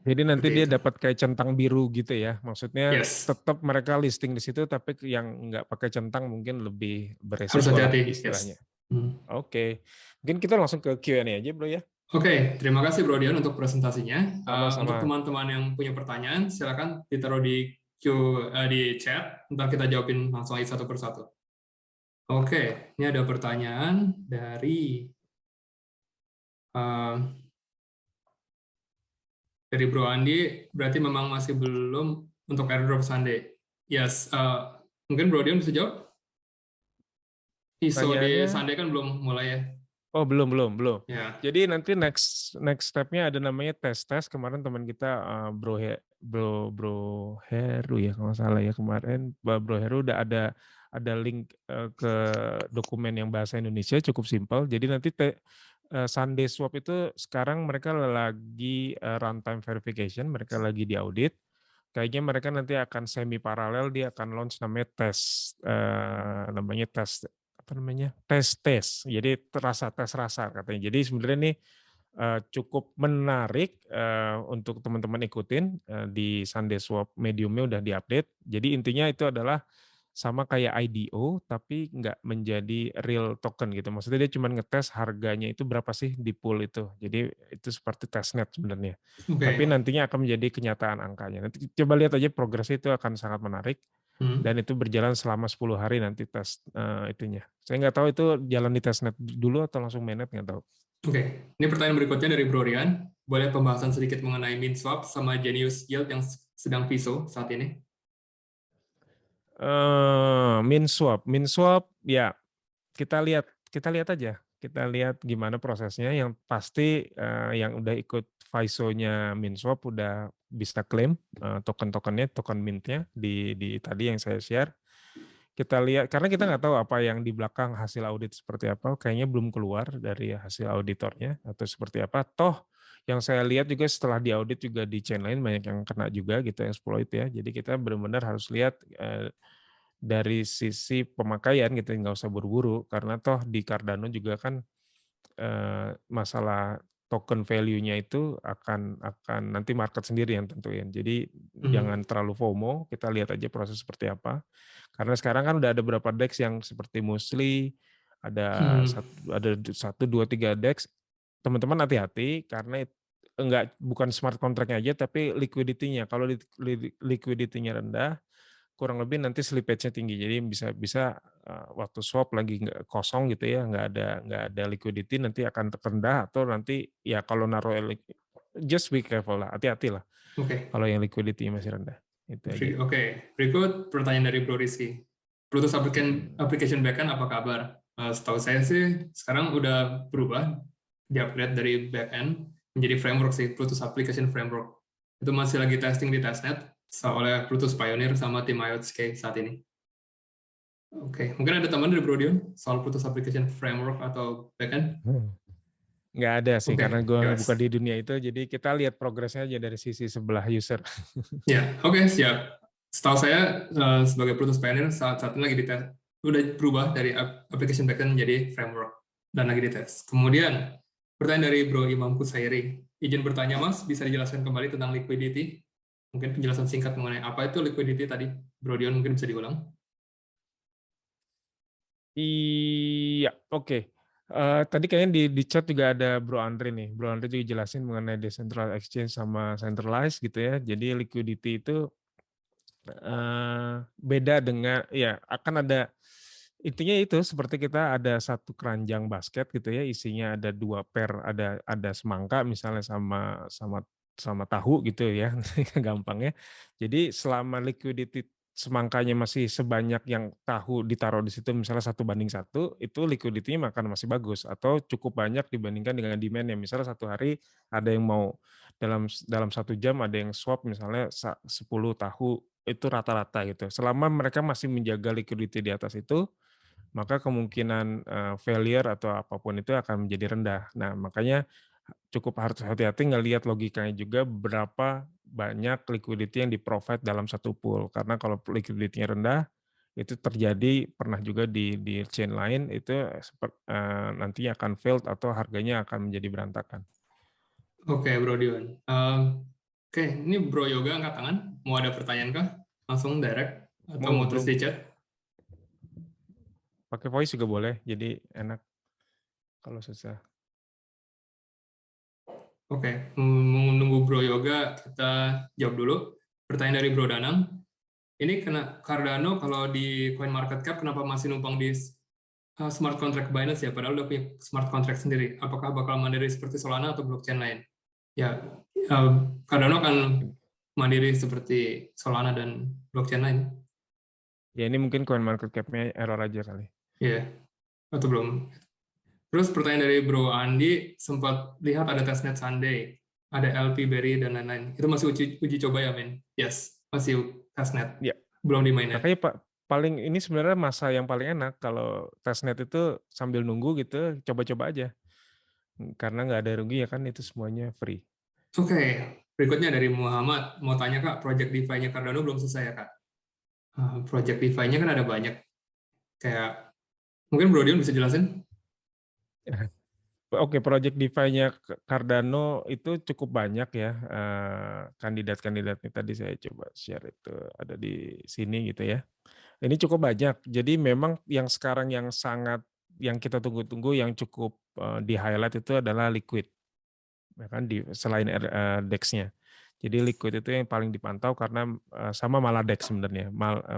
Jadi nanti Seperti dia itu. dapat kayak centang biru gitu ya. Maksudnya Yes, tetap mereka listing di situ, tapi yang nggak pakai centang mungkin lebih harus beresiko lah hati-hati. istilahnya. Yes. Oke, mungkin kita langsung ke Q&A aja bro ya. Oke, terima kasih Bro Dion untuk presentasinya. Untuk Sama-sama. teman-teman yang punya pertanyaan, silakan ditaruh di di chat. Ntar kita jawabin langsung aja satu persatu. Oke, ini ada pertanyaan uh, dari Bro Andi. Berarti memang masih belum untuk airdrop Sunday. Yes, mungkin Bro Dion bisa jawab. ISO di Pertanyaannya, Sunday kan belum mulai ya. oh belum. Ya. Jadi nanti next step-nya ada namanya tes. Kemarin teman kita Bro Heru ya kalau nggak salah ya, kemarin Bro Heru udah ada link ke dokumen yang bahasa Indonesia, cukup simpel. Jadi nanti Sunday Swap itu sekarang mereka lagi runtime verification, mereka lagi diaudit. Kayaknya mereka nanti akan semi paralel, dia akan launch namanya tes. Jadi tes rasa katanya. Jadi sebenarnya ini cukup menarik untuk teman-teman ikutin di Sunday Swap Medium-nya udah diupdate. Jadi intinya itu adalah sama kayak IDO tapi nggak menjadi real token gitu. Maksudnya dia cuma ngetes harganya itu berapa sih di pool itu. Jadi itu seperti testnet sebenarnya. Tapi Oke. nantinya akan menjadi kenyataan angkanya. Nanti coba lihat aja progresnya, itu akan sangat menarik. Dan itu berjalan selama 10 hari nanti tes itunya. Saya nggak tahu itu jalan di testnet dulu atau langsung mainnet, nggak tahu. Oke, ini pertanyaan berikutnya dari Bro Rian. Boleh pembahasan sedikit mengenai MinSwap sama Genius Yield yang sedang VISO saat ini? MinSwap ya kita lihat aja, kita lihat gimana prosesnya. Yang pasti yang udah ikut FISO-nya MinSwap udah bisa klaim token-tokennya, token mintnya di tadi yang saya share. Kita lihat, karena kita nggak tahu apa yang di belakang hasil audit seperti apa, kayaknya belum keluar dari hasil auditornya atau seperti apa. Toh yang saya lihat juga setelah diaudit juga di chain lain banyak yang kena juga gitu, exploit ya. Jadi kita benar-benar harus lihat dari sisi pemakaian gitu, nggak usah buru-buru, karena toh di Cardano juga kan masalah token value-nya itu akan nanti market sendiri yang tentuin. Jadi jangan terlalu FOMO, kita lihat aja proses seperti apa. Karena sekarang kan udah ada beberapa DEX yang seperti Musli, ada 1, 2, 3 DEX. Teman-teman hati-hati karena bukan smart contract-nya aja, tapi liquidity-nya. Kalau liquidity-nya rendah, kurang lebih nanti slippage-nya tinggi. Jadi bisa waktu swap lagi nggak kosong gitu ya, nggak ada liquidity, nanti akan rendah, atau nanti ya kalau naruh just be careful lah, hati-hati lah. Oke. Kalau yang liquidity masih rendah. Itu aja. Oke, berikut pertanyaan dari Bro Rizky. Plutus application backend apa kabar? Setahu saya sih sekarang udah berubah, di-upgrade dari backend menjadi framework sih, Plutus Application Framework. Itu masih lagi testing di testnet oleh Plutus Pioneer sama tim IOHK saat ini. Oke, mungkin ada teman dari Bro Dion soal Plutus Application Framework atau backend? Nggak ada sih, karena Oke, gue bukan yes. di dunia itu, jadi kita lihat progresnya aja dari sisi sebelah user. Ya, oke, siap. Setahu saya sebagai Plutus Pioneer saat ini lagi dites, udah berubah dari application backend menjadi framework dan lagi dites. Kemudian pertanyaan dari Bro Imam Kusairi. Izin bertanya Mas, bisa dijelaskan kembali tentang liquidity? Mungkin penjelasan singkat mengenai apa itu liquidity tadi. Bro Dion mungkin bisa diulang. Iya, oke. Tadi kayaknya di chat juga ada Bro Andre nih. Bro Andre juga jelasin mengenai decentralized exchange sama centralized gitu ya. Jadi liquidity itu beda dengan ya akan ada intinya itu seperti kita ada satu keranjang basket gitu ya, isinya ada 2 pair, ada semangka misalnya sama sama tahu gitu ya, gampangnya. Jadi selama liquidity semangkanya masih sebanyak yang tahu ditaruh di situ misalnya 1:1, itu liquidity-nya akan masih bagus atau cukup banyak dibandingkan dengan demand-nya. Misalnya satu hari ada yang mau dalam 1 jam ada yang swap misalnya 10 tahu, itu rata-rata gitu. Selama mereka masih menjaga liquidity di atas itu, maka kemungkinan failure atau apapun itu akan menjadi rendah. Nah, makanya cukup harus hati-hati ngelihat logikanya juga berapa banyak liquidity yang di-provide dalam satu pool. Karena kalau liquidity-nya rendah, itu terjadi pernah juga di chain lain itu nantinya akan failed atau harganya akan menjadi berantakan. Oke, Bro Dion. Oke, ini Bro Yoga angkat tangan. Mau ada pertanyaan kah? Langsung direct atau Mau mau bro, tulis di chat? pakai voice juga boleh, jadi enak kalau susah. Oke, menunggu Bro Yoga, kita jawab dulu. Pertanyaan dari Bro Danang. Ini kena Cardano kalau di CoinMarketCap kenapa masih numpang di smart contract Binance ya? Padahal udah punya smart contract sendiri. Apakah bakal mandiri seperti Solana atau blockchain lain? Ya, Cardano kan mandiri seperti Solana dan blockchain lain. Ya ini mungkin CoinMarketCap-nya error aja kali. Iya, atau belum. Terus pertanyaan dari Bro Andi, sempat lihat ada testnet Sunday, ada LP Berry dan lain-lain. Itu masih uji coba ya, men? Yes, masih testnet. Ya, Belum di mainnet. makanya Pak paling ini sebenarnya masa yang paling enak kalau testnet itu sambil nunggu gitu, coba-coba aja. Karena nggak ada rugi ya kan itu semuanya free. Oke, berikutnya dari Muhammad. Mau tanya Kak, project DeFi-nya Cardano belum selesai ya Kak? Project DeFi-nya kan ada banyak. Kayak, mungkin Bro Dion bisa jelasin? Oke, project DeFi-nya Cardano itu cukup banyak ya kandidat-kandidatnya tadi saya coba share itu ada di sini gitu ya. Ini cukup banyak. Jadi memang yang sekarang yang kita tunggu-tunggu yang cukup di-highlight itu adalah Liquid. Ya kan selain DEX-nya. Jadi Liquid itu yang paling dipantau karena sama malah DEX sebenarnya.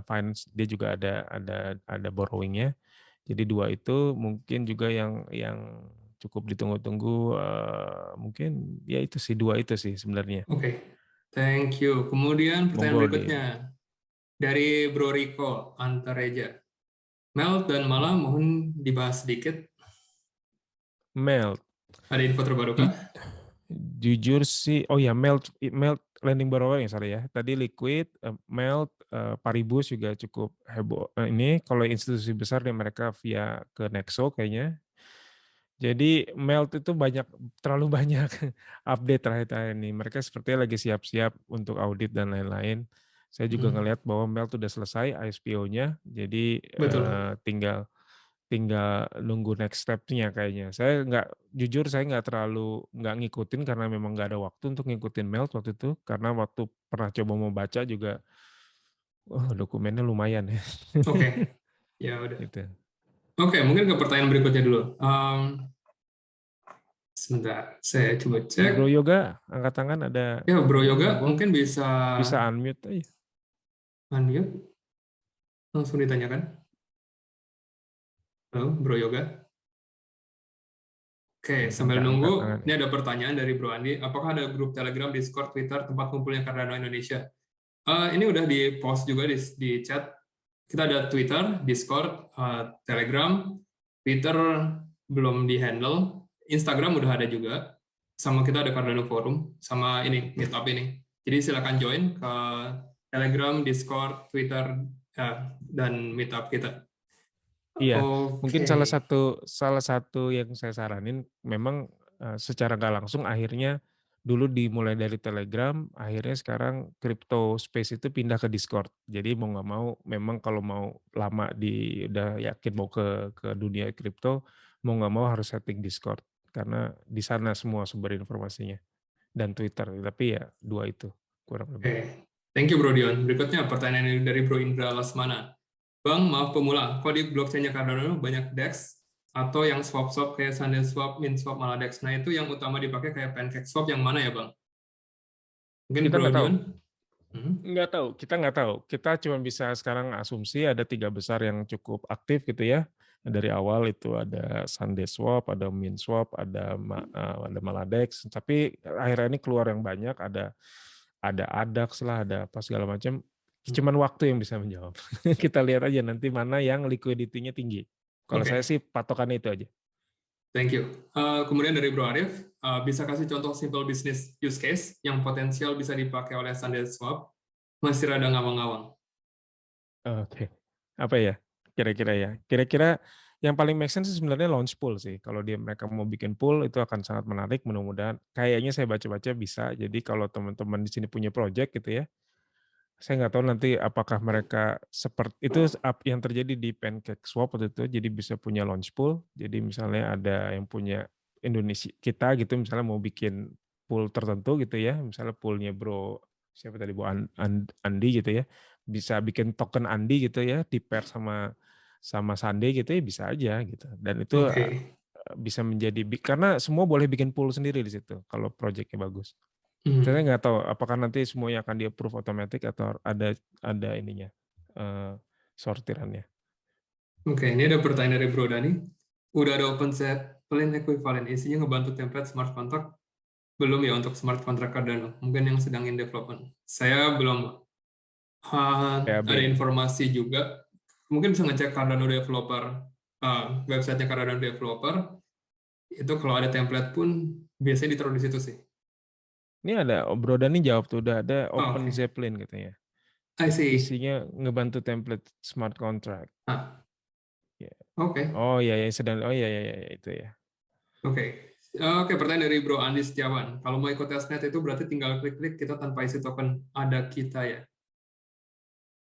Finance dia juga ada borrowing-nya. Jadi dua itu mungkin juga yang cukup ditunggu-tunggu mungkin ya itu sih dua itu sih sebenarnya. Oke, thank you. Kemudian pertanyaan Monggo nih. berikutnya dari Bro Riko Antareja. Mel dan Mala mohon dibahas sedikit. Melt. Ada info terbaru kah? Jujur sih, oh ya Melt lending borrowing sorry ya. Tadi Liquid, Melt, Paribus juga cukup heboh. Ini kalau institusi besar nih mereka via ke Nexo kayaknya. Jadi Melt itu terlalu banyak update terakhir-terakhir ini. Mereka sepertinya lagi siap-siap untuk audit dan lain-lain. Saya juga ngelihat bahwa Melt udah selesai IPO-nya, jadi Betul. tinggal nunggu next step-nya kayaknya. Jujur saya nggak ngikutin karena memang nggak ada waktu untuk ngikutin Melt waktu itu, karena waktu pernah coba mau baca juga, dokumennya lumayan ya. Oke, ya udah. Gitu. Oke, mungkin ke pertanyaan berikutnya dulu. Sebentar, saya coba cek. Bro Yoga, angkat tangan ada Ya, Bro ini, Yoga monggo. mungkin bisa Bisa unmute aja. unmute, langsung ditanyakan. Halo, Bro Yoga. Oke, sambil Nggak angkat nunggu, tangan ini ya. ada pertanyaan dari Bro Andi. Apakah ada grup Telegram, Discord, Twitter, tempat kumpulnya Cardano Indonesia? Ini udah di-post juga di chat. Kita ada Twitter, Discord, Telegram, Twitter belum di-handle, Instagram udah ada juga, sama kita ada Cardano Forum, sama ini, Meetup ini. Jadi silakan join ke Telegram, Discord, Twitter, dan Meetup kita. Iya, mungkin Oke. salah satu yang saya saranin memang secara nggak langsung akhirnya dulu dimulai dari Telegram, akhirnya sekarang crypto space itu pindah ke Discord. Jadi mau nggak mau, memang kalau mau lama udah yakin mau ke dunia kripto, mau nggak mau harus setting Discord karena di sana semua sumber informasinya dan Twitter. Tapi ya dua itu kurang lebih. Oke, thank you Bro Dion. Berikutnya pertanyaan ini dari Bro Indra Lasmana. Bang, maaf pemula, kok di blockchain-nya Cardano banyak DEX atau yang swap-swap kayak SundaeSwap, MinSwap, Maladex. Nah, itu yang utama dipakai kayak PancakeSwap yang mana ya, Bang? Mungkin Kita Bro nggak tahu. Dion? Hmm? Kita nggak tahu. Kita cuma bisa sekarang asumsi ada 3 besar yang cukup aktif gitu ya. Dari awal itu ada SundaeSwap, ada MinSwap, ada Maladex. Tapi akhirnya ini keluar yang banyak, ada ADAX lah, ada apa segala macam. Cuman waktu yang bisa menjawab. Kita lihat aja nanti mana yang liquidity-nya tinggi. Kalau saya Oke, sih patokannya itu aja. thank you. Kemudian dari Bro Arif, bisa kasih contoh simple business use case yang potensial bisa dipakai oleh SundaeSwap, masih rada ngawang-ngawang. Oke. Apa ya? Kira-kira ya. Kira-kira yang paling make sense sebenarnya launch pool sih. Kalau mereka mau bikin pool itu akan sangat menarik. Mudah-mudahan kayaknya saya baca-baca bisa. Jadi kalau teman-teman di sini punya project gitu ya, saya nggak tahu nanti apakah mereka seperti itu yang terjadi di PancakeSwap waktu itu. Jadi bisa punya launch pool. Jadi misalnya ada yang punya Indonesia kita gitu, misalnya mau bikin pool tertentu gitu ya, misalnya poolnya Bro siapa tadi Bu Andi gitu ya, bisa bikin token Andi gitu ya, di pair sama Sande gitu ya bisa aja gitu. Dan itu Oke. bisa menjadi karena semua boleh bikin pool sendiri di situ kalau projectnya bagus. Saya Hmm. nggak tahu apakah nanti semuanya akan di-approve otomatis atau ada ininya, sortirannya. Oke, ini ada pertanyaan dari Bro Dani. Udah ada OpenSea plain equivalent, isinya ngebantu template smart contract. Belum ya untuk smart contract Cardano? Mungkin yang sedang in development. Saya belum ada PAB. informasi juga. Mungkin bisa ngecek Cardano developer, websitenya Cardano developer. Itu kalau ada template pun biasanya ditaruh di situ sih. Ini ada Bro Dani jawab tuh udah ada Oh, Open oke. Zeppelin katanya. I see. Isinya ngebantu template smart contract. Ah, Ya. oke. Oh iya ya sedang ya, itu ya. Oke. Oke, pertanyaan dari Bro Andi Setiawan. Kalau mau ikut testnet itu berarti tinggal klik-klik kita tanpa isi token ada kita ya.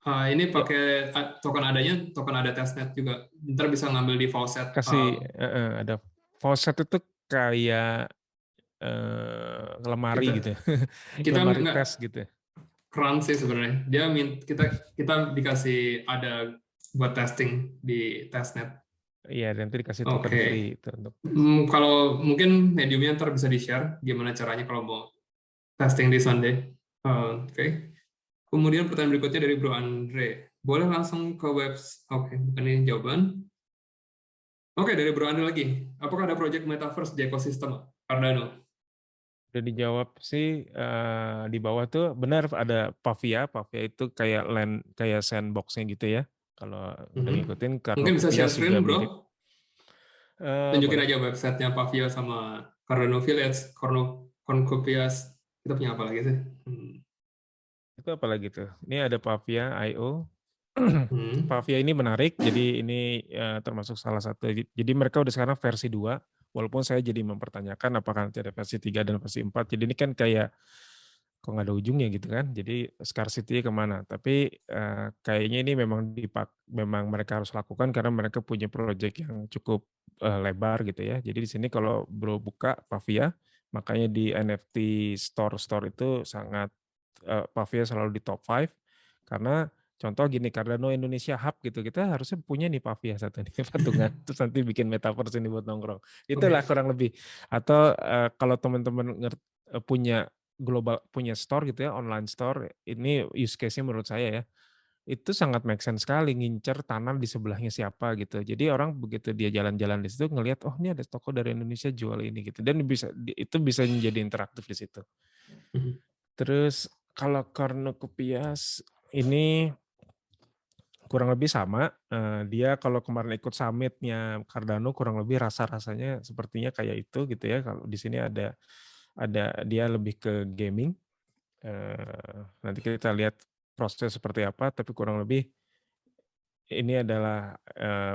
Ini Ya pakai token adanya, token ada testnet juga. Ntar bisa ngambil di faucet. kasih ada faucet itu kayak lemari Kita gitu. kita Lemari nggak tes gitu. keren sih sebenarnya. Dia kita dikasih ada buat testing di testnet. Iya, nanti dikasih token Oke. free itu untuk Kalau mungkin mediumnya ntar bisa di-share gimana caranya kalau mau testing di Sunday. Oke. Kemudian pertanyaan berikutnya dari Bro Andre. Boleh langsung ke webs. Oke, bukan ini jawaban. Oke, dari Bro Andre lagi. Apakah ada project metaverse di ekosistem Cardano? udah dijawab sih di bawah tuh benar ada Pavia. Pavia itu kayak kayak sandbox-nya gitu ya. Kalau udah Mhm. ngikutin Mungkin bisa share Karnokopias juga screen, mirip. Bro. Tunjukin Boleh. aja websitenya Pavia sama Cardano Village, Cornucopias. Kita punya apa lagi sih? Itu apalagi tuh? Ini ada Pavia IO. Hmm. Pavia ini menarik, jadi ini termasuk salah satu. Jadi mereka udah sekarang versi 2, walaupun saya jadi mempertanyakan apakah nanti ada versi 3 dan versi 4. Jadi ini kan kayak kok nggak ada ujungnya gitu kan. Jadi scarcity kemana. Tapi kayaknya ini memang mereka harus lakukan karena mereka punya project yang cukup lebar gitu ya. Jadi di sini kalau Bro buka Pavia, makanya di NFT store itu sangat Pavia selalu di top 5 karena contoh gini Cardano Indonesia Hub gitu kita harusnya punya nih Pavia satu nih patungan terus nanti bikin metaverse ini buat nongkrong itulah Oke. kurang lebih atau kalau teman-teman punya global punya store gitu ya online store ini use case-nya menurut saya ya itu sangat make sense sekali ngincer tanah di sebelahnya siapa gitu jadi orang begitu dia jalan-jalan di situ ngelihat oh ini ada toko dari Indonesia jual ini gitu dan itu bisa menjadi interaktif di situ. Mhm. Terus kalau Cornucopias ini kurang lebih sama. Dia kalau kemarin ikut summitnya Cardano kurang lebih rasa-rasanya sepertinya kayak itu gitu ya. Kalau di sini ada dia lebih ke gaming. Nanti kita lihat proses seperti apa. Tapi kurang lebih ini adalah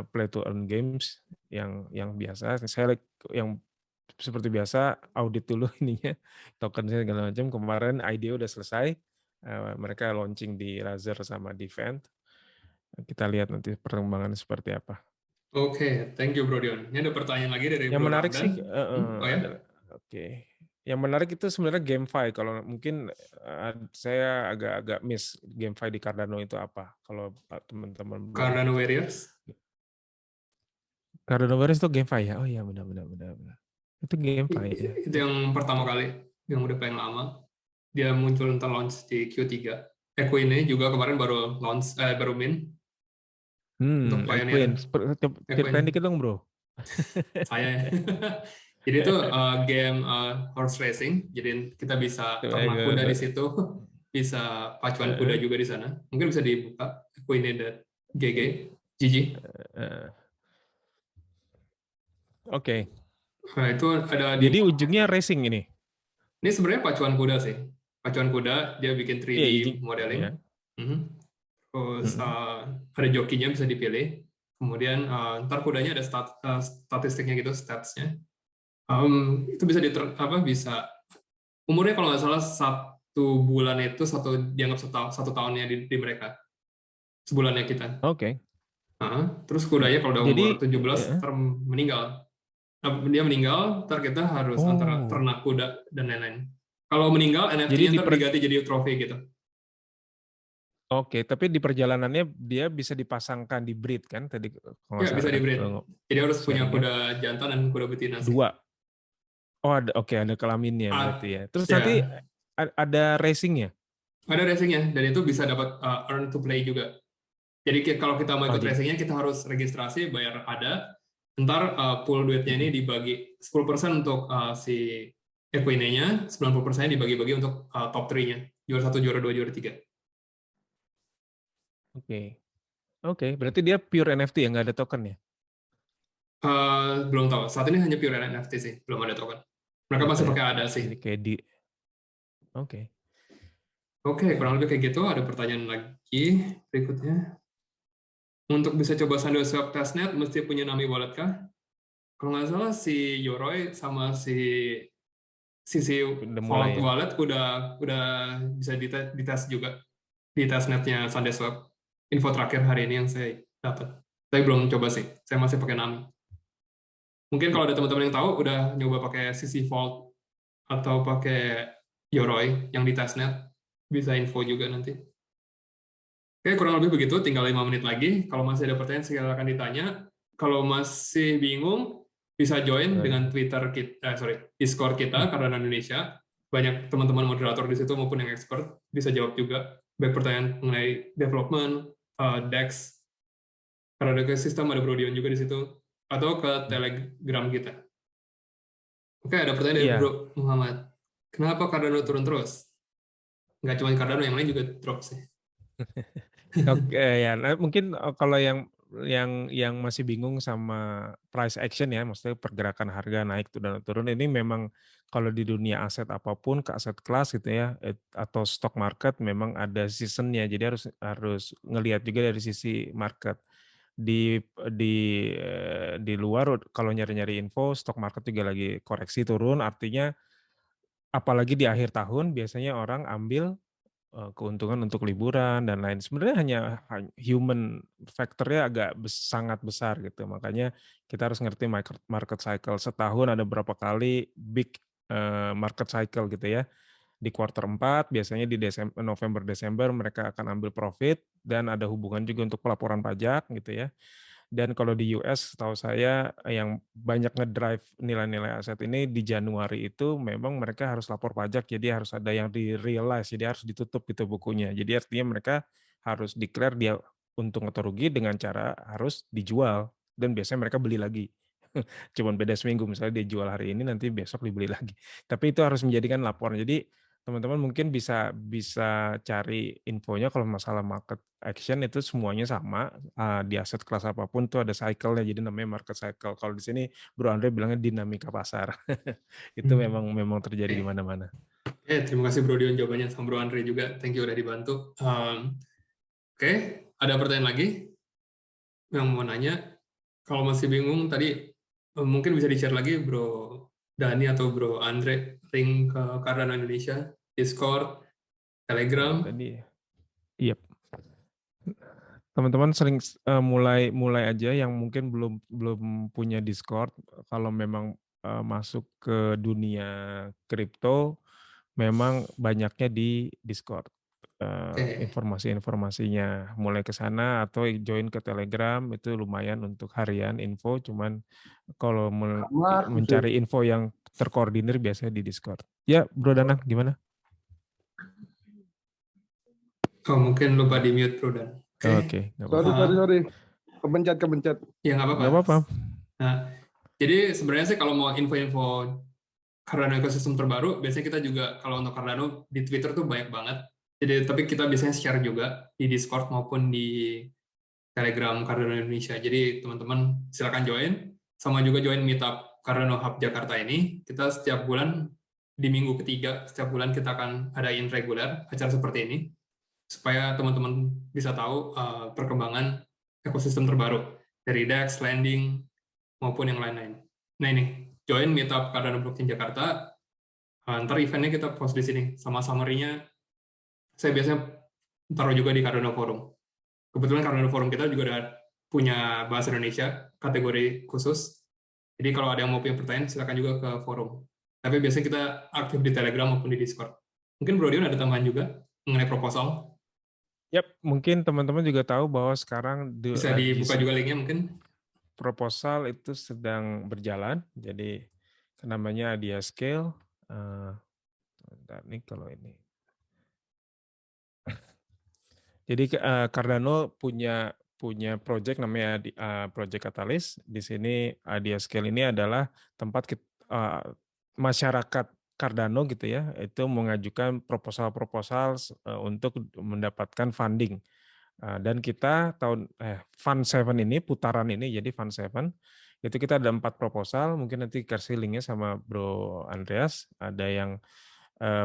play to earn games yang biasa. Saya yang seperti biasa audit dulu ininya tokennya segala macam. Kemarin IDO udah selesai. Mereka launching di Razer sama di Vent. Kita lihat nanti perkembangannya seperti apa. Oke, thank you Bro Dion. Ini ada pertanyaan lagi dari Yang Bro menarik sih, Ramdan. Oh ya? adalah oke. Yang menarik itu sebenarnya GameFi. Kalau mungkin saya agak-agak miss GameFi di Cardano itu apa? Kalau teman-teman belum Cardano Warriors? Cardanovirus itu GameFi ya? Oh iya benar. Itu GameFi ya. Itu yang pertama kali, yang udah paling lama. Dia muncul ntar launch di Q3. Echo ini juga kemarin baru launch, baru mint untuk Equin. Pioneer. Echo Ceritain ini dikit dong bro. saya ya. Jadi itu game horse racing. Jadi kita bisa Coba ternak kuda di gue. situ, bisa pacuan kuda juga di sana. Mungkin bisa dibuka equine.gg, GG. Oke. Nah, itu ada di Jadi ujungnya racing ini. ini sebenarnya pacuan kuda sih. Pacuan kuda dia bikin Iya 3D izin. modeling. Ya. Mhm. Terus Mm-mm. ada jokinya bisa dipilih. Kemudian ntar kudanya ada statistiknya gitu, statsnya. Itu bisa bisa umurnya kalau nggak salah 1 bulan itu dianggap satu tahunnya di mereka, sebulannya kita. Oke. Terus kudanya kalau udah umur Jadi 17 ntar meninggal. Dia meninggal, ntar kita harus antara oh. ternak kuda dan lain-lain. Kalau meninggal, Jadi NFT-nya ntar diganti jadi trofi gitu. Oke, tapi di perjalanannya dia bisa dipasangkan di breed kan tadi kalau nggak Ya, bisa salah di breed. Jadi harus punya sharingnya. kuda jantan dan kuda betina sih. Dua. Oh ada, oke ada kelaminnya berarti Ah, ya. Terus nanti ya, ada racingnya. ada racingnya, dan itu bisa dapat earn to play juga. Jadi kalau kita mau Oh ikut jadi, racingnya, kita harus registrasi, bayar ada. Ntar pool duitnya ini dibagi 10% untuk si Equine-nya, 90% dibagi-bagi untuk top 3-nya. Juara 1, juara 2, juara 3. oke. Oke, berarti dia pure NFT ya, nggak ada token ya? Belum tahu. Saat ini hanya pure NFT sih, belum ada token. Mereka Gitu masih ya. pakai ada sih. Jadi kayak di, oke. Oke, kurang lebih kayak gitu. Ada pertanyaan lagi berikutnya. Untuk bisa coba SandoSwap testnet, mesti punya Nami wallet kah? Kalau nggak salah si Yoroi sama si Udah mulai Vault ya. Wallet udah bisa dites juga di testnetnya SandoSwap. Info terakhir hari ini yang saya dapat. Saya belum coba sih. Saya masih pakai Nami. Mungkin kalau ada teman-teman yang tahu udah nyoba pakai CC Vault atau pakai Yoroi yang di testnet, bisa info juga nanti. Oke, kurang lebih begitu. Tinggal 5 menit lagi. Kalau masih ada pertanyaan, silakan ditanya. Kalau masih bingung, bisa join dengan Discord kita, karena Indonesia. Banyak teman-teman moderator di situ maupun yang expert bisa jawab juga. Baik pertanyaan mengenai development, DEX, karena ada sistem, ada Brodion juga di situ, atau ke Telegram kita. Oke, ada pertanyaan dari Iya. Bro Muhammad. Kenapa Cardano turun terus? Nggak cuma Cardano, yang lain juga drop sih. Oke ya, nah, mungkin kalau yang masih bingung sama price action ya, maksudnya pergerakan harga naik dan turun ini memang kalau di dunia aset apapun ke aset kelas gitu ya, atau stock market memang ada seasonnya, jadi harus harus ngelihat juga dari sisi market. Di luar kalau nyari-nyari info stock market juga lagi koreksi turun, artinya apalagi di akhir tahun biasanya orang ambil keuntungan untuk liburan dan lain. Sebenarnya hanya human factor-nya agak sangat besar gitu. Makanya kita harus ngerti market cycle. Setahun ada berapa kali big market cycle gitu ya. Di kuartal 4 biasanya di November Desember mereka akan ambil profit dan ada hubungan juga untuk pelaporan pajak gitu ya. Dan kalau di US tahu saya yang banyak ngedrive nilai-nilai aset ini di Januari itu memang mereka harus lapor pajak, jadi harus ada yang di-realize, jadi harus ditutup gitu bukunya. Jadi artinya mereka harus declare dia untung atau rugi dengan cara harus dijual dan biasanya mereka beli lagi. Cuman beda seminggu, misalnya dia jual hari ini nanti besok dibeli lagi. Tapi itu harus menjadikan laporan. Jadi teman-teman mungkin bisa bisa cari infonya kalau masalah market action itu semuanya sama di aset kelas apapun tuh ada cycle-nya, jadi namanya market cycle. Kalau di sini Bro Andre bilangnya dinamika pasar. Itu memang terjadi di mana-mana. Terima kasih Bro Dion jawabannya, sama Bro Andre juga. Thank you udah dibantu. Oke, ada pertanyaan lagi yang mau nanya? Kalau masih bingung tadi, mungkin bisa di-share lagi Bro Dani atau Bro Andre link ke Cardano Indonesia, Discord, Telegram. Tadi, iya. Teman-teman sering mulai aja yang mungkin belum belum punya Discord, kalau memang masuk ke dunia kripto memang banyaknya di Discord. informasi-informasinya. Mulai ke sana atau join ke Telegram itu lumayan untuk harian info. Cuman kalau mencari info yang terkoordinir biasanya di Discord. Ya, Bro Danang, gimana? Oh, mungkin lupa di mute, Bro Dan. Oke, nggak apa-apa. Sorry. Kepencet. Ya, nggak apa-apa. Nggak apa-apa. Nah, jadi sebenarnya sih kalau mau info-info Cardano ekosistem terbaru, biasanya kita juga kalau untuk Cardano di Twitter tuh banyak banget. Jadi tapi kita biasanya share juga di Discord maupun di Telegram Cardano Indonesia. Jadi teman-teman silakan join, sama juga join meetup Cardano Hub Jakarta ini. Kita setiap bulan di minggu ketiga setiap bulan kita akan adain reguler acara seperti ini supaya teman-teman bisa tahu perkembangan ekosistem terbaru dari DEX, lending maupun yang lain-lain. Nah ini join meetup Cardano Blockchain Jakarta. Ntar eventnya kita post di sini sama summary-nya. Saya biasanya taruh juga di Cardano Forum. Kebetulan Cardano Forum kita juga ada punya bahasa Indonesia kategori khusus. Jadi kalau ada yang mau punya pertanyaan silakan juga ke forum. Tapi biasanya kita aktif di Telegram maupun di Discord. Mungkin Bro Dion ada tambahan juga mengenai proposal. Yap, mungkin teman-teman juga tahu bahwa sekarang bisa dibuka juga linknya mungkin. Proposal itu sedang berjalan, jadi namanya Adia Scale. Nih kalau ini. Jadi Cardano punya project namanya Project Catalyst. Di sini Adia Scale ini adalah tempat masyarakat Cardano gitu ya, itu mengajukan proposal-proposal untuk mendapatkan funding. Dan kita Fund 7 ini, putaran ini, jadi Fund 7, itu kita ada 4 proposal, mungkin nanti kasih linknya sama Bro Andreas, ada yang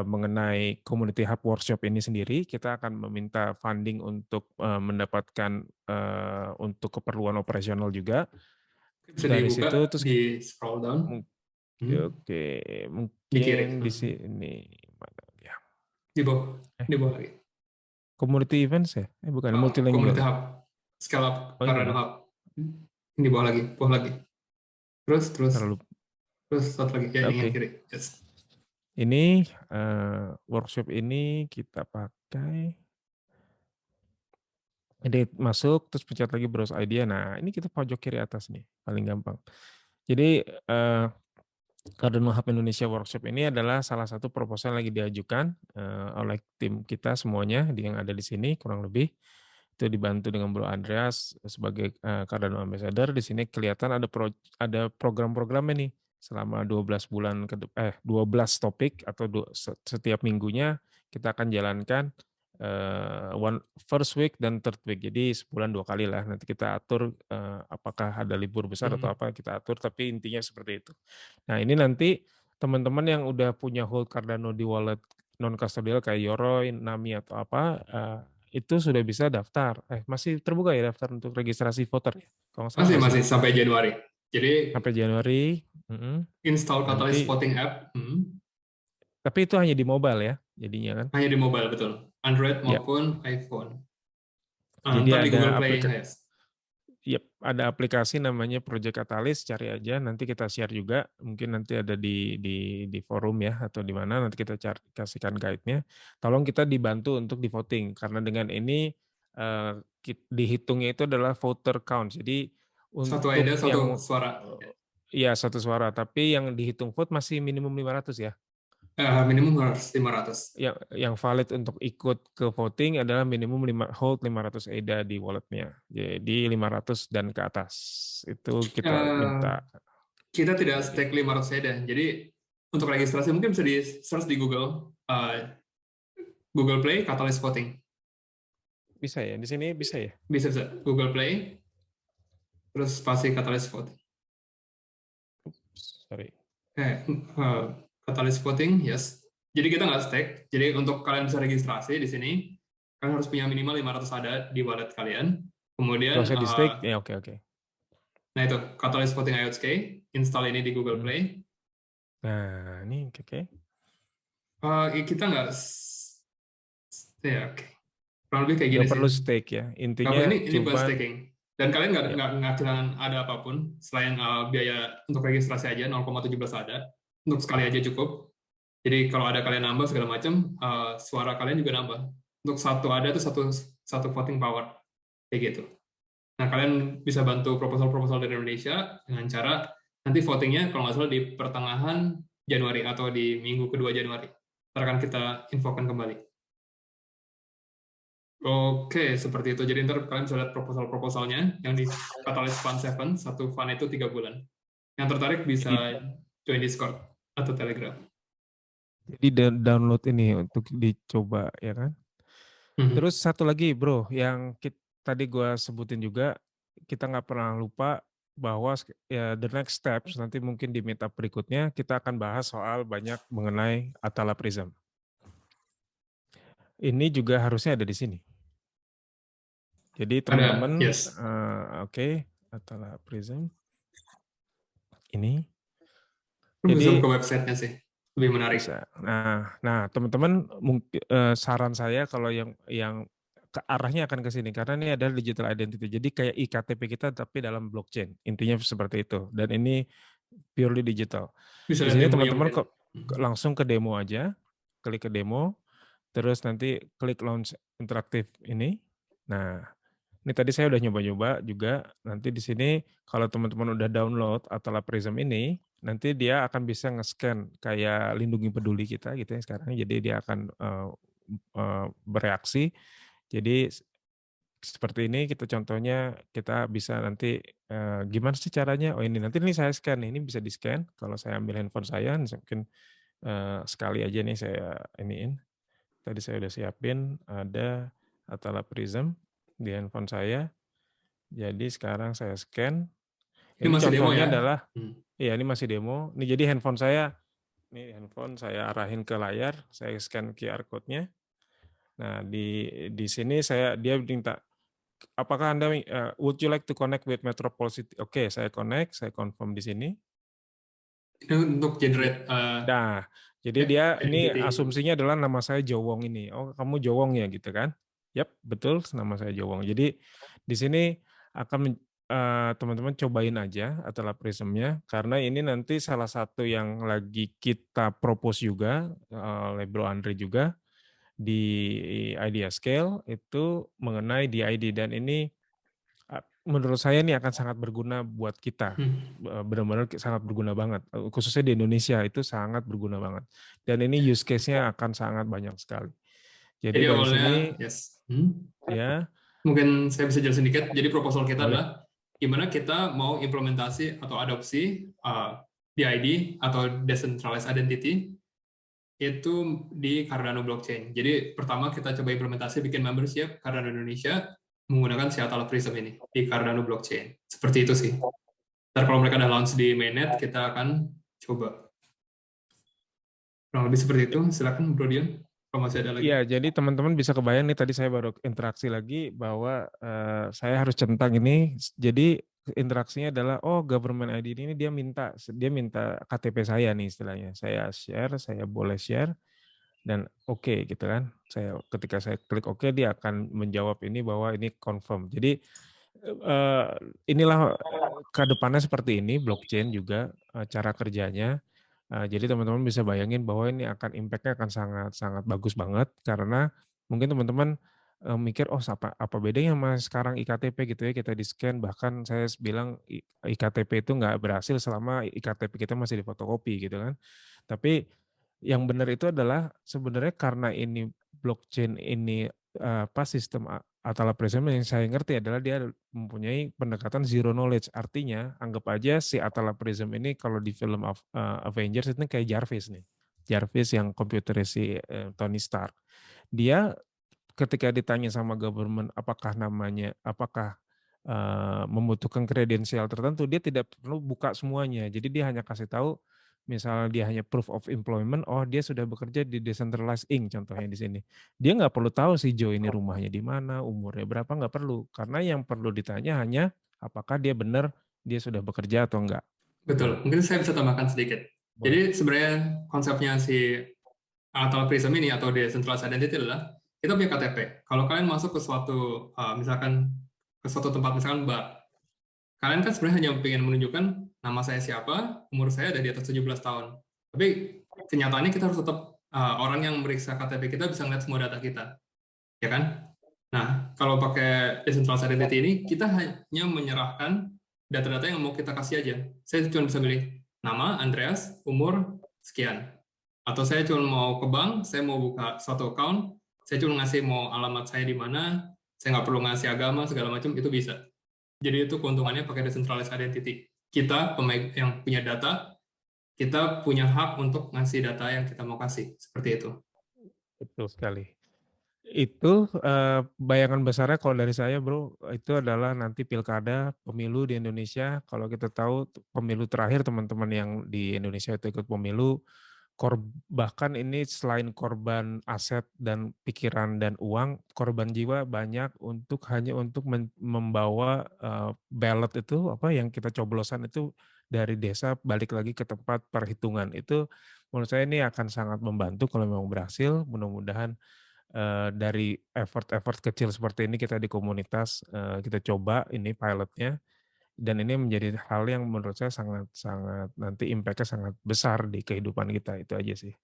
mengenai Community Hub Workshop ini sendiri, kita akan meminta funding untuk mendapatkan untuk keperluan operasional juga. Bisa dari dibuka, situ terus di scroll down. Oke, mungkin di sini mana ya? Di bawah lagi. Community events ya? Bukan, multilingual. Community Hub, Scale Up Cardano Hub. Ini bawah lagi. Terus satu lagi ya, ini kiri. Yes. Ini workshop ini kita pakai. Jadi masuk terus pencet lagi browse idea. Nah, ini kita pojok kiri atas nih, paling gampang. Jadi Cardano Hub Indonesia Workshop ini adalah salah satu proposal yang lagi diajukan oleh tim kita semuanya yang ada di sini kurang lebih. Itu dibantu dengan Bro Andreas sebagai Cardano Ambassador. Di sini kelihatan ada program-programnya nih selama 12 bulan 12 topik atau setiap minggunya kita akan jalankan first week dan third week. Jadi sebulan 2 kali lah. Nanti kita atur apakah ada libur besar atau apa kita atur, tapi intinya seperti itu. Nah, ini nanti teman-teman yang udah punya hold Cardano di wallet non custodial kayak Yoroi, Nami atau apa itu sudah bisa daftar. Masih terbuka ya daftar untuk registrasi voter ya? Masih sampai Januari. Jadi sampai Januari. Install Catalyst Voting App. Tapi itu hanya di mobile ya, jadinya kan? Hanya di mobile, betul. Android maupun iPhone. Jadi ada di Google Play. Ada aplikasi namanya Project Catalyst, cari aja. Nanti kita share juga. Mungkin nanti ada di forum ya atau di mana. Nanti kita kasihkan guide-nya. Tolong kita dibantu untuk di voting karena dengan ini dihitungnya itu adalah voter count. Jadi untuk satu ide, satu suara. Iya, satu suara. Tapi yang dihitung vote masih minimum 500 ya. Minimum harus 500. Yang valid untuk ikut ke voting adalah minimum hold 500 ADA di walletnya. Jadi 500 dan ke atas. Itu kita minta. Kita tidak stake 500 ADA. Jadi untuk registrasi mungkin bisa di search di Google Play Catalyst Voting. Bisa ya? Di sini bisa ya? Bisa. Google Play terus spasi Catalyst Voting. Sorry. Catalyst Voting, yes. Jadi kita nggak stake. Jadi untuk kalian bisa registrasi di sini, kalian harus punya minimal 500 ADA di wallet kalian. Kemudian kalau saya di stake, ya oke. Nah itu, Catalyst Voting IOSK, install ini di Google Play. Nah, ini oke. Kita nggak, ya oke. Kurang lebih kayak gini sih. Perlu stake ya, intinya. Ini bukan staking. Dan kalian nggak kehilangan ada apapun selain biaya untuk registrasi aja 0,17 ADA. Untuk sekali aja cukup. Jadi kalau ada kalian nambah segala macam, suara kalian juga nambah. untuk satu ada itu satu voting power kayak gitu. Nah, kalian bisa bantu proposal-proposal dari Indonesia dengan cara nanti votingnya kalau nggak salah di pertengahan Januari atau di minggu kedua Januari. Ntar akan kita infokan kembali. Oke, seperti itu. Jadi ntar kalian bisa lihat proposal-proposalnya yang di Catalyst Fund 7, satu fund itu 3 bulan. Yang tertarik bisa join Discord atau Telegram. Jadi download ini untuk dicoba ya kan. Terus satu lagi bro, yang tadi gue sebutin juga, kita nggak pernah lupa bahwa ya, the next steps nanti mungkin di meetup berikutnya kita akan bahas soal banyak mengenai Atala Prism. Ini juga harusnya ada di sini. Jadi teman-teman, yes. Oke, Atala Prism. Ini. Lu bisa Jadi buka websitenya sih, lebih menarik. bisa. Nah teman-teman, mungkin saran saya kalau yang ke arahnya akan ke sini karena ini adalah digital identity. Jadi kayak iktp kita tapi dalam blockchain. Intinya seperti itu. Dan ini purely digital. Bisa Di lihat sini demonya teman-teman mungkin. langsung ke demo aja. Klik ke demo. Terus nanti klik launch interaktif ini. Nah, ini tadi saya udah nyoba-nyoba juga. Nanti di sini kalau teman-teman udah download Atala Prism ini, nanti dia akan bisa nge-scan kayak Lindungi Peduli kita gitu ya sekarang. Jadi dia akan bereaksi. Jadi seperti ini kita contohnya kita bisa nanti gimana sih caranya? Oh ini nanti ini saya scan, ini bisa di-scan. Kalau saya ambil handphone saya, mungkin sekali aja nih saya iniin. Tadi saya udah siapin ada Atala Prism di handphone saya. Jadi sekarang saya scan. Ini Ini masih demo contohnya ya? adalah, iya ini masih demo. Ini jadi handphone saya, ini handphone saya arahin ke layar, saya scan QR code-nya. Nah di sini dia minta, apakah Anda would you like to connect with Metropol City? Oke, saya connect, saya confirm di sini. Ini untuk generate. Nah, jadi dia ini identity. asumsinya adalah nama saya Jowong ini. Oh, kamu Jowong ya gitu kan? Yap, betul nama saya Jowong. Jadi di sini akan teman-teman cobain aja Atala Prism-nya karena ini nanti salah satu yang lagi kita propose juga oleh Bro Andre juga di Idea Scale itu mengenai DID dan ini menurut saya ini akan sangat berguna buat kita. Benar-benar sangat berguna banget. Khususnya di Indonesia itu sangat berguna banget. Dan ini use case-nya akan sangat banyak sekali. Jadi dari awalnya, sini, yes. Ya. Mungkin saya bisa jelasin sedikit. Jadi proposal kita Boleh. adalah gimana kita mau implementasi atau adopsi DID atau Decentralized Identity itu di Cardano blockchain. Jadi pertama kita coba implementasi bikin membership Cardano Indonesia menggunakan si Atala Prism ini di Cardano blockchain. Seperti itu sih. Ntar kalau mereka udah launch di mainnet, kita akan coba. Kurang lebih seperti itu. Silakan Bro Dion, kalau masih ada lagi. Iya, jadi teman-teman bisa kebayang nih tadi saya baru interaksi lagi bahwa saya harus centang ini. Jadi interaksinya adalah government ID ini dia minta KTP saya nih istilahnya. Saya share, saya boleh share dan oke gitu kan. Ketika saya klik oke dia akan menjawab ini bahwa ini confirm. Jadi inilah ke depannya seperti ini blockchain juga cara kerjanya. Jadi teman-teman bisa bayangin bahwa ini akan impact-nya akan sangat bagus banget karena mungkin teman-teman mikir apa bedanya sama sekarang iktp gitu ya, kita di-scan, bahkan saya bilang iktp itu nggak berhasil selama iktp kita masih difotokopi gitu kan. Tapi yang benar itu adalah sebenarnya karena ini blockchain ini sistem Atala Prism yang saya ngerti adalah dia mempunyai pendekatan zero knowledge. Artinya, anggap aja si Atala Prism ini kalau di film Avengers itu kayak Jarvis nih. Jarvis yang komputernya si Tony Stark. Dia ketika ditanya sama government apakah membutuhkan kredensial tertentu, dia tidak perlu buka semuanya. Jadi dia hanya kasih tahu, misalnya dia hanya proof of employment, dia sudah bekerja di Decentralized Inc. contohnya di sini. Dia nggak perlu tahu si Joe ini rumahnya di mana, umurnya berapa, nggak perlu. Karena yang perlu ditanya hanya apakah dia benar dia sudah bekerja atau enggak. Betul, mungkin saya bisa tambahkan sedikit. Boleh. Jadi sebenarnya konsepnya si Atala Prism ini atau Decentralized Identity adalah kita punya KTP. Kalau kalian masuk ke suatu tempat, misalkan bar, kalian kan sebenarnya hanya ingin menunjukkan nama saya siapa, umur saya ada di atas 17 tahun. Tapi kenyataannya kita harus tetap orang yang meriksa KTP kita bisa melihat semua data kita. ya kan? Nah, kalau pakai decentralized identity ini, kita hanya menyerahkan data-data yang mau kita kasih aja. Saya cuma bisa pilih nama, Andreas, umur, sekian. Atau saya cuma mau ke bank, saya mau buka suatu account, saya cuma ngasih mau alamat saya di mana, saya nggak perlu ngasih agama, segala macam, itu bisa. Jadi itu keuntungannya pakai decentralized identity. Kita, yang punya data, kita punya hak untuk ngasih data yang kita mau kasih. Seperti itu. Betul sekali. Itu bayangan besarnya kalau dari saya bro, itu adalah nanti pilkada, pemilu di Indonesia. Kalau kita tahu pemilu terakhir teman-teman yang di Indonesia itu ikut pemilu, bahkan ini selain korban aset dan pikiran dan uang, korban jiwa banyak hanya untuk membawa ballot itu yang kita coblosan itu dari desa balik lagi ke tempat perhitungan. Itu menurut saya ini akan sangat membantu kalau memang berhasil. Mudah-mudahan dari effort kecil seperti ini kita di komunitas kita coba ini pilotnya, dan ini menjadi hal yang menurut saya sangat nanti impact-nya sangat besar di kehidupan kita. Itu aja sih.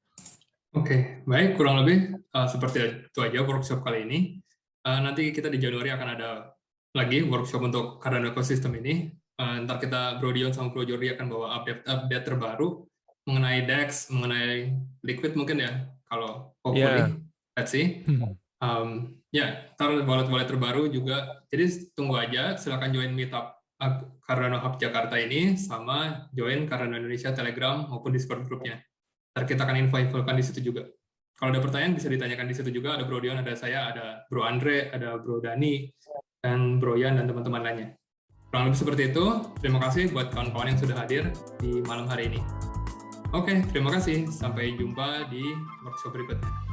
Oke, baik, kurang lebih seperti itu aja workshop kali ini. Nanti kita di Januari akan ada lagi workshop untuk Cardano Ecosystem ini. Ntar kita Bro Dion sama Bro Jordi akan bawa update terbaru mengenai DEX, mengenai Liquid mungkin ya, kalau hopefully. Let's see. Ntar wallet terbaru juga. Jadi tunggu aja, silakan join meetup Cardano Hub Jakarta ini, sama join Cardano Indonesia Telegram maupun Discord grupnya. Ntar kita akan info-infokan di situ juga. Kalau ada pertanyaan bisa ditanyakan di situ juga. Ada Bro Dion, ada saya, ada Bro Andre, ada Bro Dani, dan Bro Yan dan teman-teman lainnya. Kurang lebih seperti itu. Terima kasih buat kawan-kawan yang sudah hadir di malam hari ini. Oke, terima kasih. Sampai jumpa di workshop berikutnya.